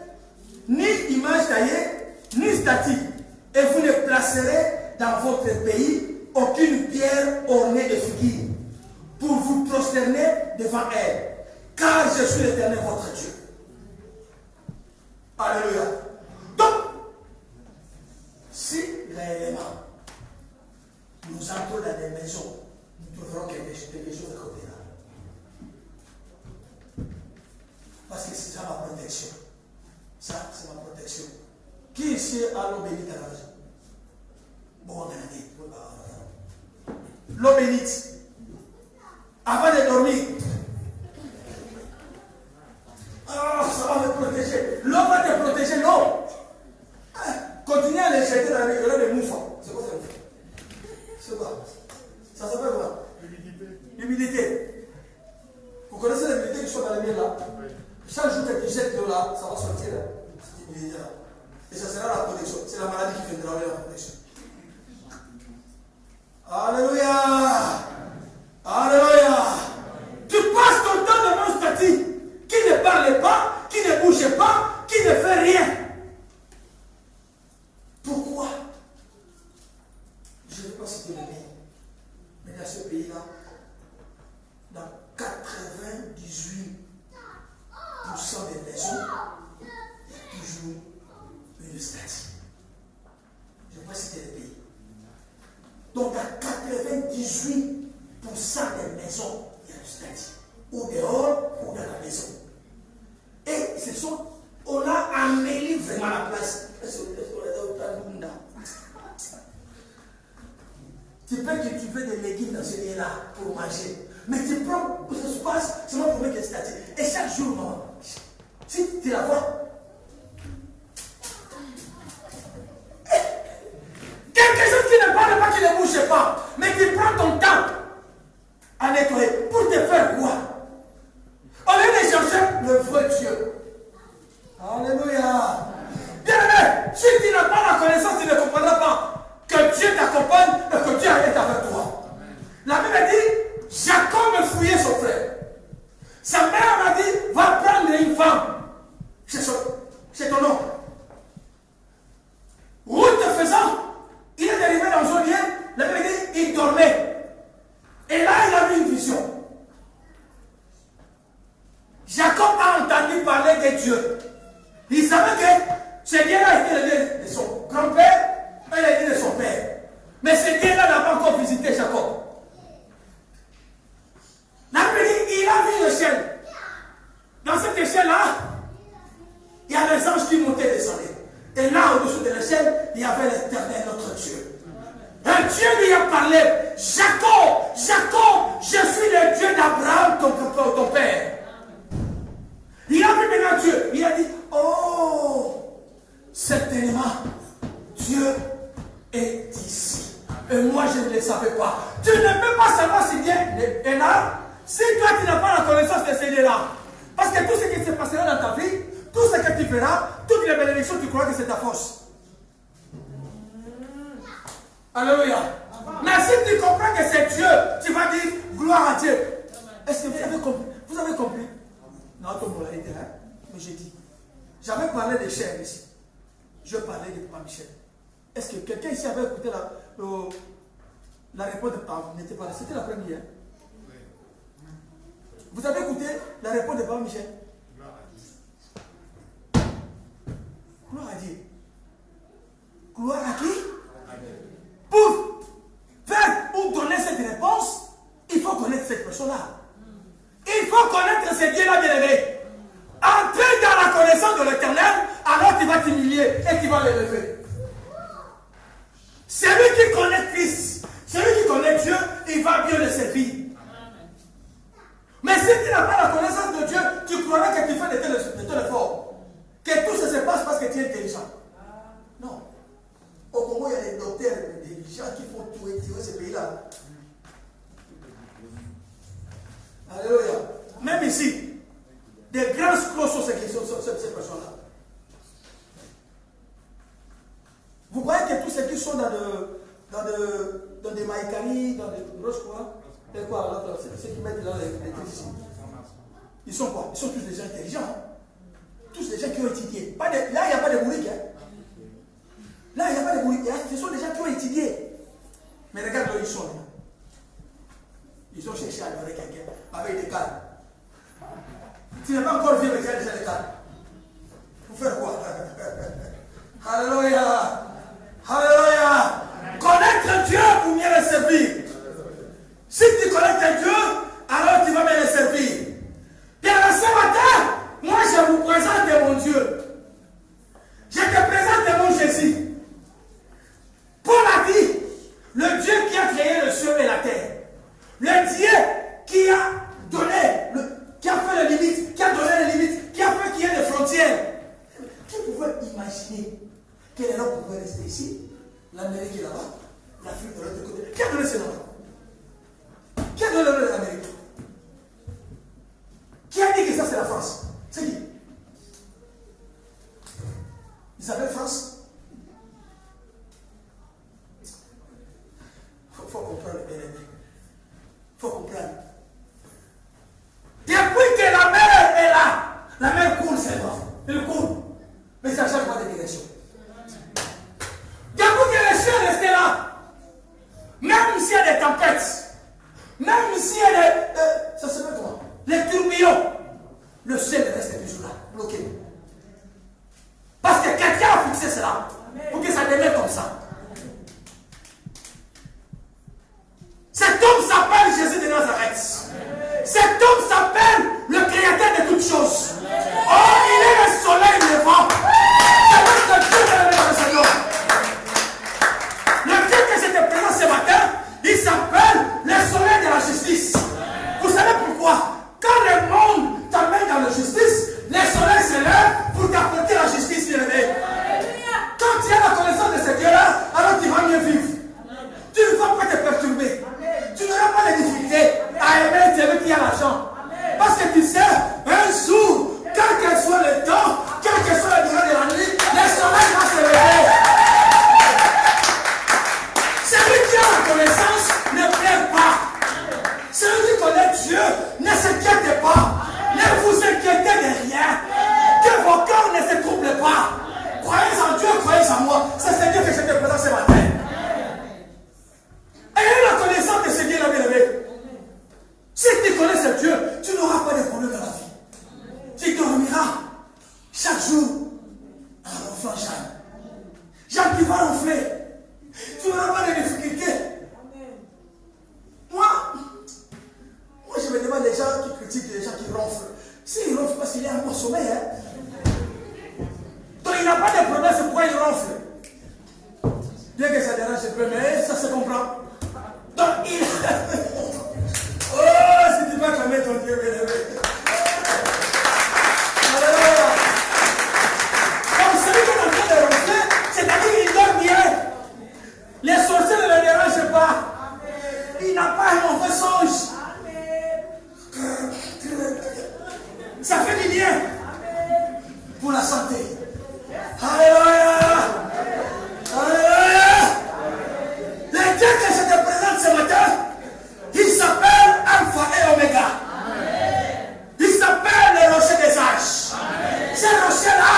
ni image taillée, ni statique. Et vous ne placerez dans votre pays aucune pierre ornée de figures pour vous prosterner devant elle. Car je suis l'Éternel votre Dieu. Alléluia. Donc, si réellement nous entrons dans des maisons, nous trouverons quelque chose à côté là. Parce que c'est ça ma protection. Ça, c'est ma protection. Qui ici a l'eau bénite à la maison? Bon, regardez. L'eau bénite. Avant de dormir. Oh, ça va me protéger. L'eau va te protéger, l'eau. Continuez à les jeter dans la maison de moufons. C'est quoi ça? C'est quoi? Ça s'appelle quoi? L'humidité. Vous connaissez l'humidité qui sont dans les miels là? Chaque jour que tu jettes l'eau là, ça va sortir là. Cette humidité là. Et ça sera la protection. C'est la maladie qui viendra avec la protection. Alléluia. Alléluia. Tu passes ton temps devant un statut qui ne parle pas, qui ne bouge pas, qui ne fait rien. Pourquoi? Je ne vais pas citer le nom. Mais dans ce pays-là, dans 98% des maisons, il y a toujours une statue. Je ne vais pas citer le pays. Donc dans 98% des maisons, il y a une statue. Ou dehors, ou dans la maison. Et ce sont, on a emmêlé vraiment la place. Tu peux cultiver des légumes dans ce lieu-là pour manger. Mais tu prends l'espace seulement pour mettre des statues. Et chaque jour, maman, si tu la vois, quelque chose qui ne parle pas, qui ne bouge pas, mais tu prends ton temps à nettoyer. Pour te faire quoi? Au lieu de chercher le vrai Dieu. Alléluia. Bien-aimé, si tu n'as pas la connaissance, tu ne comprendras pas que Dieu t'accompagne et que Dieu est avec toi. La Bible dit, Jacob fouillait son frère. Sa mère m'a dit, va prendre une femme. C'est ton nom. Route faisant, il est arrivé dans un lieu, la Bible dit, il dormait. Et là, il a vu une vision. Jacob a entendu parler de Dieu. Il savait que ce Dieu-là était le Dieu de son grand-père et le Dieu de son père. Mais ce Dieu-là n'a pas encore visité Jacob. La Bible dit, il a vu l'échelle. Dans cette échelle-là, il y a les anges qui montaient et descendaient. Et là, au-dessous de l'échelle, il y avait l'Éternel, notre Dieu. Et Dieu lui a parlé, Jacob, Jacob, je suis le Dieu d'Abraham, ton père. Il a vu maintenant Dieu. Il a dit, oh, certainement, Dieu est ici. Et moi, je ne le savais pas. Tu ne peux pas savoir si Dieu est là, si toi, tu n'as pas la connaissance de ce Dieu-là. Parce que tout ce qui se passera dans ta vie, tout ce que tu feras, toutes les bénédictions, tu crois que c'est ta force. Alléluia. Mais si tu comprends que c'est Dieu, tu vas dire, gloire à Dieu. Est-ce que vous avez compris? Vous avez compris? Non, comme vous l'avez dit, hein? Mais j'ai dit, j'avais parlé de chair ici. Je parlais de Papa Michel. Est-ce que quelqu'un ici avait écouté la réponse de Papa n'était pas là? C'était la première. Vous avez écouté la réponse de Papa Michel? Gloire à Dieu. Gloire à qui? Pour faire ou donner cette réponse, il faut connaître cette personne-là. Il faut connaître ce Dieu-là bien aimé. Entrer dans la connaissance de l'Éternel, t'humilier et qui va l'élever. Celui qui connaît Christ, celui qui connaît Dieu, il va bien le servir. Mais si tu n'as pas la connaissance de Dieu, tu croiras que tu fais de ton effort. Que tout ça se passe parce que tu es intelligent. Non. Au Congo, il y a des docteurs, des gens qui font tout étirer ce pays-là. Alléluia. Même ici, des grands scores sont ces personnes-là. Vous voyez que tous ceux qui sont dans des maïkaris, dans des grosses quoi, ceux qui mettent là les trucs ici. Ils sont quoi? Ils sont tous des gens intelligents. Hein? Tous des gens qui ont étudié. Là, il n'y a pas de bourriques. Hein? Là, il n'y a pas de bourriques. Ce sont des gens qui ont étudié. Mais regarde où ils sont. Là. Ils ont cherché à adorer quelqu'un avec des cannes. Tu n'es pas encore vieux, mais tu as déjà des cannes. Pour faire quoi? Alléluia. Alléluia. Connaître Dieu pour mieux le servir. Si tu connais Dieu, alors tu vas bien le servir. Bien, ce matin, moi je vous présente mon Dieu. Je te présente mon Jésus. Paul a dit, le Dieu qui a créé le ciel et la terre. Le Dieu qui a donné, qui a fait les limites, qui a donné les limites, qui a fait qu'il y ait des frontières. Qui pouvait imaginer que les gens pouvaient rester ici, l'Amérique est là-bas, l'Afrique de l'autre côté. Qui a donné ce nom-là? Qui a donné le nom de l'Amérique? Qui a dit que ça c'est la France? C'est qui? Isabelle France? Il faut comprendre, bien aimé. Il faut comprendre. Depuis que la mer est là, la mer coule, c'est vrai. Elle coule. Mais ça ne change pas de direction. Depuis que le ciel est resté là, même s'il y a des tempêtes, même s'il y a des. Ça s'appelle comment? Les tourbillons, le ciel reste toujours là, bloqué. Parce que quelqu'un a fixé cela pour que ça demeure comme ça. Cet homme s'appelle Jésus de Nazareth. Cet homme s'appelle le créateur de toutes choses. Oh, il est le soleil levant. C'est notre Dieu de le Seigneur. Le Dieu que je te présente ce matin, il s'appelle le soleil de la justice. Vous savez pourquoi? Quand le monde t'amène dans la justice, le soleil se lève pour t'apporter la justice élevée. Quand tu as la connaissance de ce Dieu-là, alors tu vas mieux vivre. Tu ne vas pas te perturber. Tu n'auras pas de difficulté à aimer celui qui a l'argent. Parce que tu sais, un jour, quel que soit le temps, quel que soit le durée de la nuit, le soleil va se lever. Celui qui a la connaissance ne pleure pas. Celui qui connaît Dieu ne s'inquiète pas. Ne vous inquiétez de rien. Que vos cœurs ne se troublent pas. Croyez en Dieu, croyez en moi. C'est ce Dieu que je te présente ce matin. Ayez la connaissance de ce Dieu-là, bien-aimé. Si tu connais ce Dieu, tu n'auras pas de problème dans la vie. Tu dormiras chaque jour en ronflant Jean. Jean qui va ronfler. Tu n'auras pas de difficulté. Moi, je me demande les gens qui critiquent les gens qui ronflent. S'ils ronflent parce qu'il y a un bon sommeil, hein. Donc il n'a pas de problème, c'est pourquoi il ronfle. Bien que ça dérange un peu, mais ça se comprend. Donc il... Oh, si tu vas clamer ton Dieu, bien aimé. Alléluia. Donc celui qui est en train de ronfler, c'est-à-dire qu'il dort bien. Les sorciers ne le dérangent pas. Il n'a pas un mauvais songe. Ça fait du bien pour la santé. Alléluia. Alléluia. Le Dieu que je te présente ce matin, il s'appelle Alpha et Oméga. Il s'appelle le rocher des âges. Ce rocher-là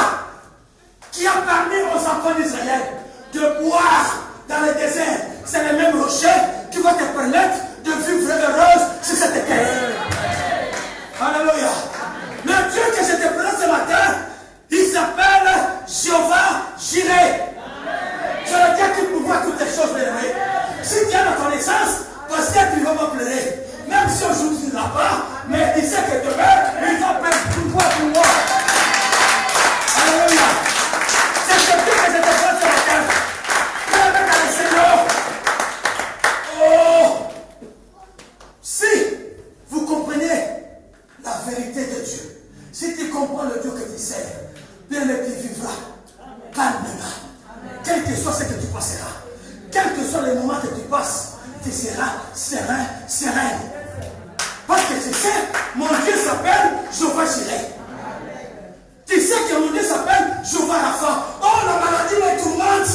qui a permis aux enfants d'Israël de boire dans le désert, c'est le même rocher qui va te permettre de vivre heureuse sur cette terre. Alléluia. Le Dieu que je te présente ce matin, il s'appelle Jéhovah Jireh. C'est le Dieu qui pourvoit toutes les choses, bien aimé. Si tu as la connaissance, parce que tu vas me pleurer. Même si aujourd'hui tu ne l'as pas, mais tu sais que demain, il va pourvoir pour moi. Alléluia. Dieu que tu sers, bien-aimé, tu vivras calmement. Quel que soit ce que tu passeras, quels que soient les moments que tu passes, tu seras serein, serein. Parce que tu sais, mon Dieu s'appelle Jéhovah Jireh. Tu sais que mon Dieu s'appelle Jéhovah Rapha. Oh, la maladie me tourmente.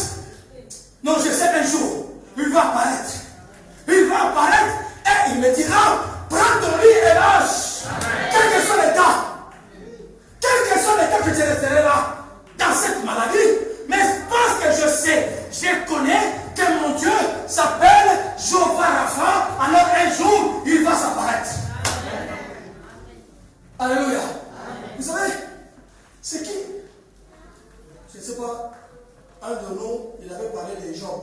Non, je sais un jour, il va apparaître. Il va apparaître et il me dira, prends ton lit et lâche. Quel que soit l'état, quel que soit l'état que tu resteras là, dans cette maladie, mais parce que je sais, je connais que mon Dieu s'appelle Jéhovah Rapha, alors un jour, il va s'apparaître. Alléluia. Vous savez, c'est qui? Je ne sais pas, un de nous, il avait parlé des Job.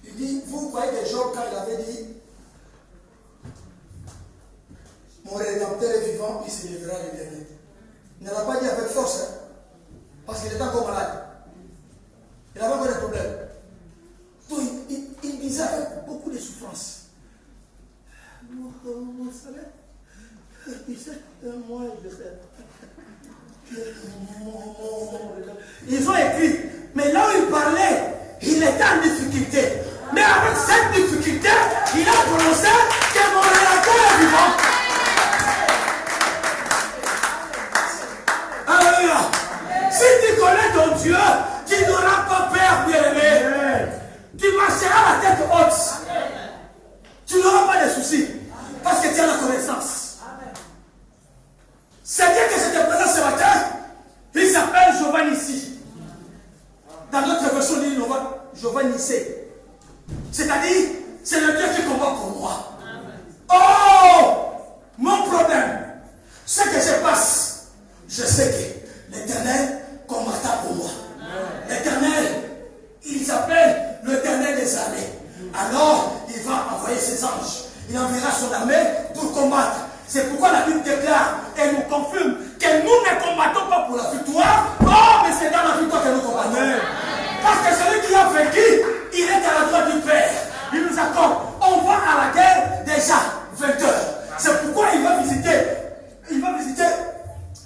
Il dit, vous voyez que Job, quand il avait dit, mon rédempteur est vivant, il se lèvera le dernier. Il ne l'a pas dit avec force, hein, parce qu'il était encore malade. Il avait encore des problèmes. Donc il disait avec beaucoup de souffrance. Vous savez, il sait que moi, je sais. Ils ont écrit, mais là où il parlait, il était en difficulté. Mais avec cette difficulté, il a prononcé que mon rédempteur est vivant. Alléluia. Si tu connais ton Dieu, tu n'auras pas peur, bien-aimé. Tu marcheras la tête haute. Tu n'auras pas de soucis. Parce que tu as la connaissance. C'est Dieu que je te présente ce matin. Il s'appelle Jéhovah Nissi. Dans notre version, il dit Jéhovah Nissi. C'est-à-dire, c'est le Dieu qui combat pour moi. Oh, mon problème, ce que je passe, je sais que l'Éternel combattra pour moi. L'Éternel, il s'appelle l'Éternel des armées. Alors, il va envoyer ses anges. Il enverra son armée pour combattre. C'est pourquoi la Bible déclare et nous confirme que nous ne combattons pas pour la victoire. Oh, mais c'est dans la victoire que nous combattons. Parce que celui qui a vaincu, il est à la droite du Père. Il nous accorde. On va à la guerre déjà vainqueur. C'est pourquoi il va visiter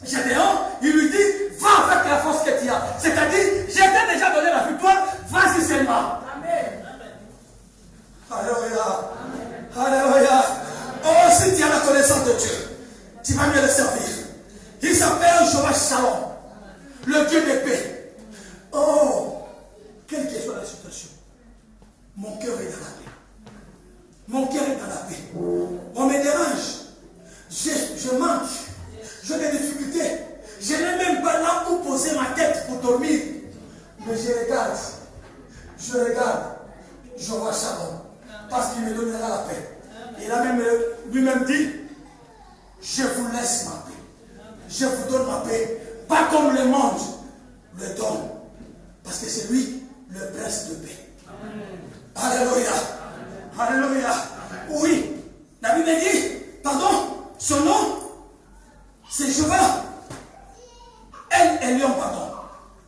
Gédéon. Il lui dit, va avec la force que tu as. C'est-à-dire, je t'ai déjà donné la victoire, vas-y seulement. Amen. Alléluia. Alléluia. Oh, si tu as la connaissance de Dieu, tu vas mieux le servir. Il s'appelle Jéhovah Shalom, le Dieu de paix. Oh, quelle que soit la situation, mon cœur est dans la paix. Mon cœur est dans la paix. On me dérange. Je manque. J'ai des difficultés. Je n'ai même pas là où poser ma tête pour dormir. Mais je regarde. Jéhovah Shalom. Parce qu'il me donnera la paix. Il a même lui-même dit, je vous laisse ma paix. Je vous donne ma paix. Pas comme le monde le donne. Parce que c'est lui le prince de paix. Alléluia. Alléluia. Oui. La Bible dit, pardon, son nom, c'est Jéhovah. El Elyon, pardon.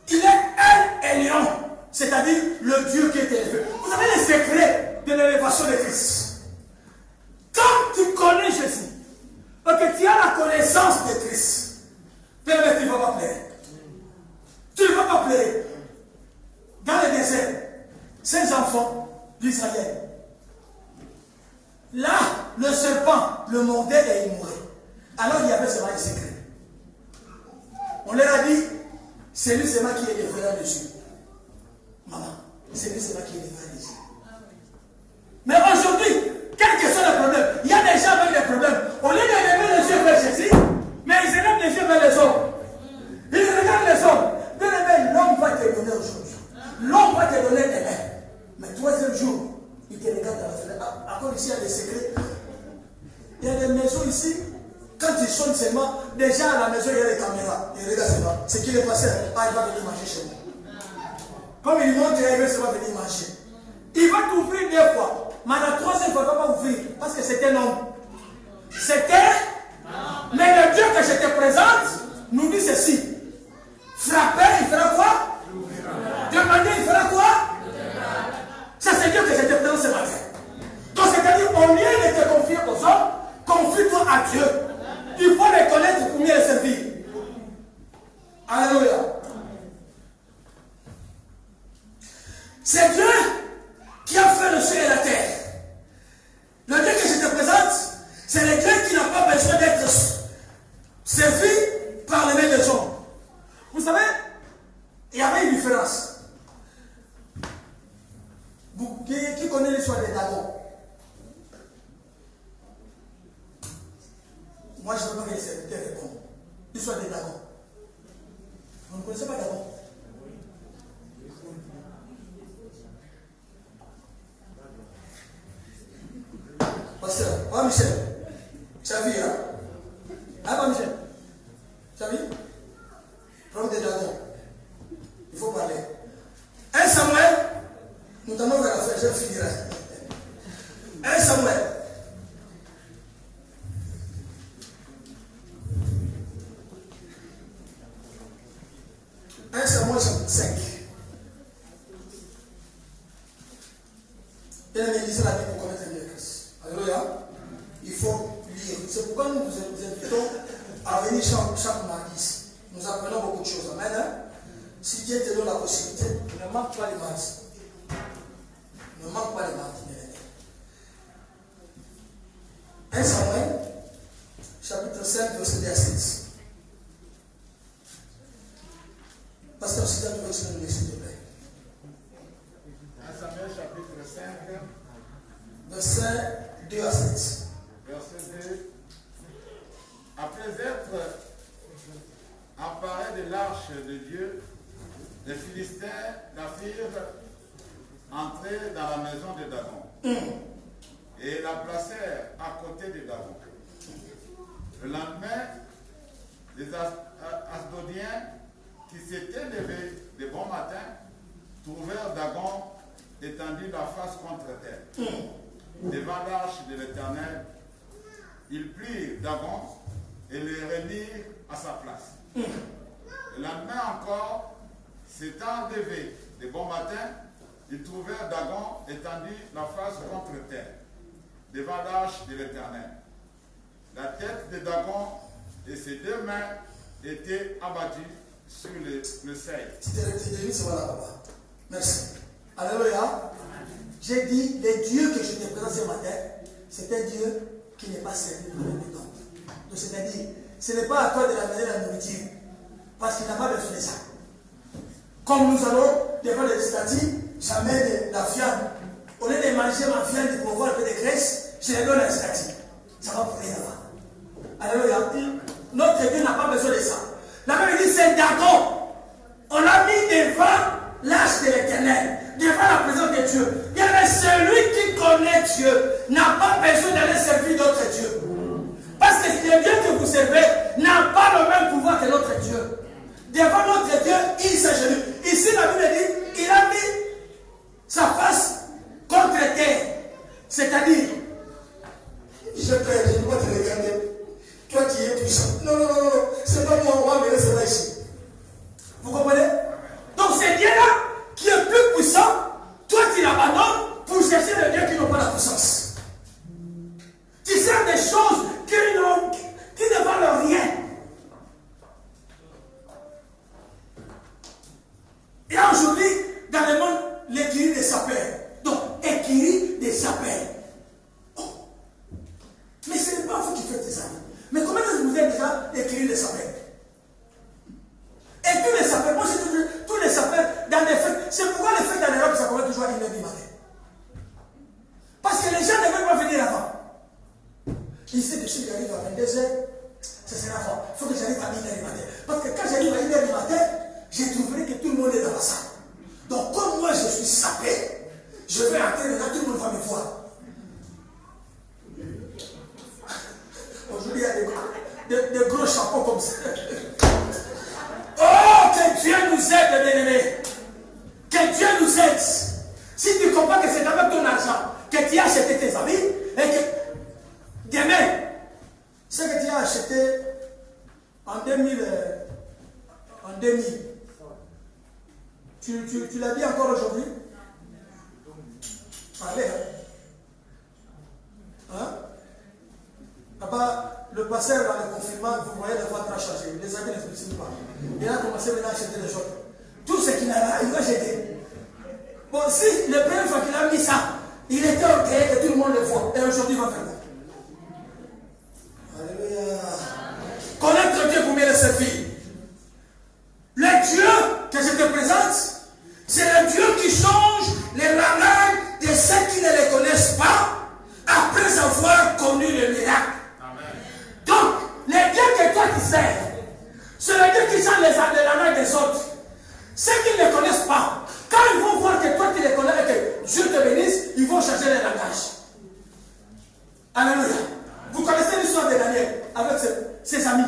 Il est El Elyon. C'est-à-dire le Dieu qui est élevé. Vous avez les secrets de l'élévation de Christ. Quand tu connais Jésus, parce que tu as la connaissance de Christ, tu ne vas pas pleurer. Tu ne vas pas pleurer. Dans le désert, ces enfants d'Israël, là, le serpent le mordait et il mourait. Alors il y avait seulement un secret. On leur a dit, c'est lui seulement qui est dévoré dessus. Maman, c'est lui seulement qui est dévoré dessus. Mais aujourd'hui, quel que soit le problème, il y a des gens avec des problèmes. Au lieu de lever les yeux vers Jésus, mais ils élèvent les yeux vers les hommes. Ils regardent les hommes. Bien aimé, l'homme va te donner aujourd'hui. L'homme va te donner demain. Mais troisième jour, il te regarde dans la fenêtre. Encore ici, il y a des secrets. Il y a des maisons ici. Quand ils sonnent seulement, déjà à la maison, il y a des caméras. Il regarde seulement. C'est qui est passé. Ah, il va venir manger chez moi. Comme il monte, il va venir manger. Il va t'ouvrir deux fois. Mais la troisième fois, il ne va pas ouvrir. Parce que c'était non. C'était. Mais le Dieu que je te présente nous dit ceci. Frapper, il fera quoi? Demander, il fera quoi? Ça, c'est Dieu que je te présente ce matin. Donc, c'est-à-dire, au lieu de te confier aux hommes, confie-toi à Dieu. Il faut les connaître pour mieux les servir. Alléluia. C'est Dieu qui a fait le ciel et la terre. Le Dieu que je te présente, c'est le Dieu qui n'a pas besoin d'être servi par les mains des hommes. Vous savez, il y avait une différence. Qui connaît l'histoire des dragons? Moi, je ne veux pas que les serviteurs répondent. L'histoire des dragons. Vous ne connaissez pas dragons? Pasteur, pas Michel. Tu as vu, hein? Hein, pas Michel? Tu as vu? Problème des dragons. Il faut parler. 1 Samuel, nous allons vers la fin, je finirai. 1 Samuel. 1 Samuel chapitre 5. Bien aimé, lisez la Bible pour connaître mieux Christ. Alléluia. Il faut lire. C'est pourquoi nous vous invitons à venir chaque mardi. Nous apprenons beaucoup de choses. Amen. Hein? Si Dieu te donne la possibilité, ne manque pas les mardis. Ne manque pas les mardis, bien aimé. 1 Samuel, chapitre 5, verset 2 à 7. Pasteur, si tu veux que tu nous s'il te plaît. 1 Samuel chapitre 5, verset 2 à 7. Verset 2. Après être emparés de l'arche de Dieu, les Philistins la firent entrer dans la maison de Dagon et la placèrent à côté de Dagon. Le lendemain, les Asdodiens qui s'étaient levés de bon matin trouvèrent Dagon étendu la face contre terre. Devant l'arche de l'Éternel, ils prirent Dagon et le remirent à sa place. Le lendemain encore, s'étant levés de bon matin, ils trouvèrent Dagon étendu la face contre terre, devant l'arche de l'Éternel. La tête de Dagon et ses 2 mains étaient abattues sur le seuil. Merci. Alléluia. J'ai dit, le Dieu que je te présente ce matin, c'est un Dieu qui n'est pas servi pour les dons. Donc c'est-à-dire, ce n'est pas à toi de l'amener la nourriture, parce qu'il n'a pas besoin de ça. Comme nous allons devant les statues, j'amène la viande. Au lieu de manger ma viande pour avoir un peu de graisse, je les donne à la statue. Ça va pour rien là-bas. Alléluia. Notre Dieu n'a pas besoin de ça. La Bible dit c'est Dagon. On l'a mis devant l'arche de l'Éternel, devant la présence de Dieu. Il y avait celui qui connaît Dieu, n'a pas besoin d'aller servir d'autres dieux. Parce que le Dieu que vous servez n'a pas le même pouvoir que notre Dieu. Devant notre Dieu, il s'agenouille. Ici, la Bible dit, il a mis sa face contre terre. C'est-à-dire, je prie, je ne dois pas te regarder. Toi qui es puissant. Non, non, non, non, c'est pas moi, on va amener cela ici. Vous comprenez? Donc c'est Dieu-là qui est plus puissant. Toi, tu l'abandonnes pour chercher le Dieu qui n'a pas la puissance. Tu sers des choses qui ne valent rien. Et aujourd'hui, dans le monde, l'écurie des sapeurs. Donc, écurie des sapeurs. Oh. Mais ce n'est pas vous qui faites ça. Mais comment est-ce que vous êtes déjà écurie des sapeurs? Et tous les sapeurs, moi j'ai toujours, tous les sapeurs dans les fêtes, c'est pourquoi les fêtes en Europe, ça commence toujours à 1h du matin. Parce que les gens ne veulent pas venir avant. Ils savent que si j'arrive à 22h, ce sera fort. Il faut que j'arrive à 1h du matin. Parce que quand j'arrive à 1h du matin, je trouverai que tout le monde est dans la salle. Donc comme moi je suis sapé, je vais entrer dedans, tout le monde va me voir. Aujourd'hui, il y a des gros chapeaux comme ça. Oh, que Dieu nous aide, bien-aimés. Que Dieu nous aide. Si tu comprends que c'est avec ton argent que tu as acheté tes amis, et que demain, ce que tu as acheté en 2000, tu l'as dit encore aujourd'hui? Parlez, hein? Hein? Là-bas, le pasteur va le confirmer. effectivement, vous voyez, la voiture a changé. Les amis ne se pas. Il a commencé maintenant à acheter des choses. Tout ce qu'il a là, il va jeter. Bon, si le première fois qu'il a mis ça, il était ok et tout le monde le voit. Et aujourd'hui, il va faire quoi? Alléluia. Connaître Dieu pour mieux le servir. Le Dieu que je te présente, c'est le Dieu qui change les langages de ceux qui ne les connaissent pas après avoir connu le miracle. Amen. Donc, le Dieu que toi tu sers, c'est le Dieu qui change les langages des autres. Ceux qui ne les connaissent pas, quand ils vont voir que toi tu les connais et que Dieu te bénisse, ils vont changer les langages. Alléluia. Vous connaissez l'histoire de Daniel avec ses amis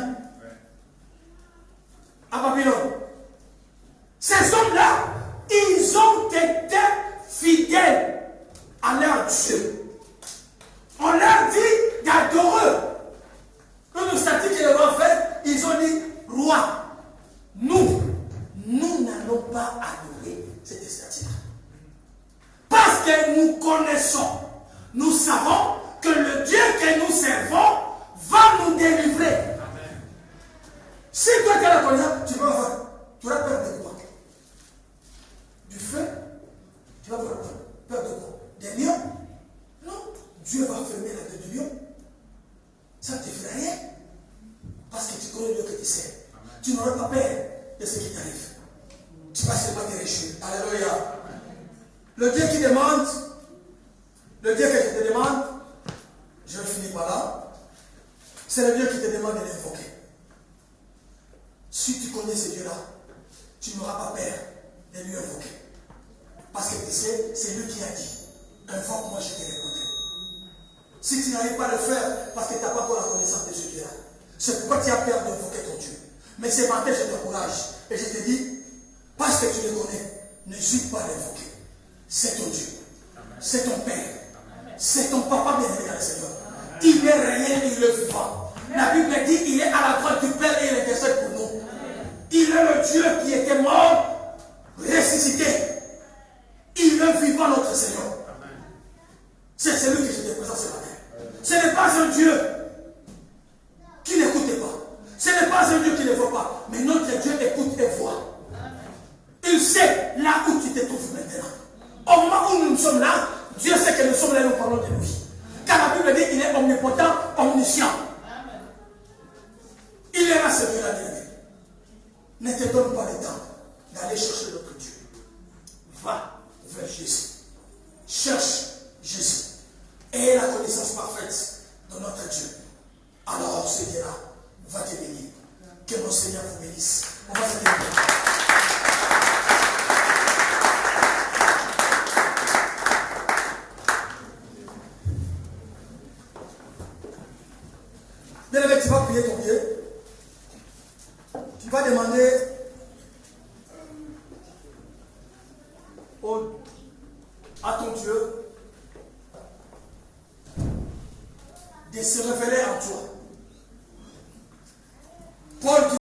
à Babylone. Ces hommes-là, ils ont été fidèles à leur Dieu. On leur dit d'adorer. Une statue qu'ils vont faire, ils ont dit, roi, nous n'allons pas adorer cette statue-là. Parce que nous connaissons, nous savons que le Dieu que nous servons va nous délivrer. Amen. Si toi tu as la connaissance, tu vas avoir, tu auras peur de quoi? Du feu? Tu vas avoir peur de quoi? Des lions? Non. Dieu va fermer la tête du lion. Ça ne te fera rien. Parce que tu connais Dieu que tu sais. Tu n'auras pas peur de ce qui t'arrive. Tu vas seulement te réjouir. Alléluia. Le Dieu qui demande, le Dieu que je te demande, je vais finir par là, c'est le Dieu qui te demande de l'invoquer. Si tu connais ce Dieu-là, tu n'auras pas peur de lui invoquer. Parce que tu sais, c'est lui qui a dit, invoque-moi, je te répondrai. Si tu n'arrives pas à le faire, parce que tu n'as pas encore la connaissance de ce Dieu-là, c'est pourquoi tu as peur d'invoquer ton Dieu. Mais ce matin, je t'encourage et je te dis, parce que tu le connais, n'hésite pas à l'invoquer. C'est ton Dieu. C'est ton Père. C'est ton papa bien-aimé dans le Seigneur. Il est réel, il est vivant. La Bible dit, il est à la droite du Père et il intercède pour nous. Il est le Dieu qui était mort, ressuscité. Il est vivant, notre Seigneur. C'est celui que je te présente ce matin. Ce n'est pas un Dieu qui n'écoute pas. Ce n'est pas un Dieu qui ne voit pas. Mais notre Dieu écoute et voit. Il sait là où tu te trouves maintenant. Au moment où nous sommes là, Dieu sait que nous sommes là et nous parlons de lui. Car la Bible dit qu'il est omnipotent, omniscient. Il est là, ce Dieu-là, bien-aimé. Ne te donne pas le temps d'aller chercher notre Dieu. Va vers Jésus. Cherche Jésus. Et la connaissance parfaite de notre Dieu. Alors ce Dieu-là va te bénir. Que mon Seigneur vous bénisse. On va se bénir. Bien-aimé, tu vas prier ton pied. Tu vas demander à ton Dieu de se révéler en toi. Paul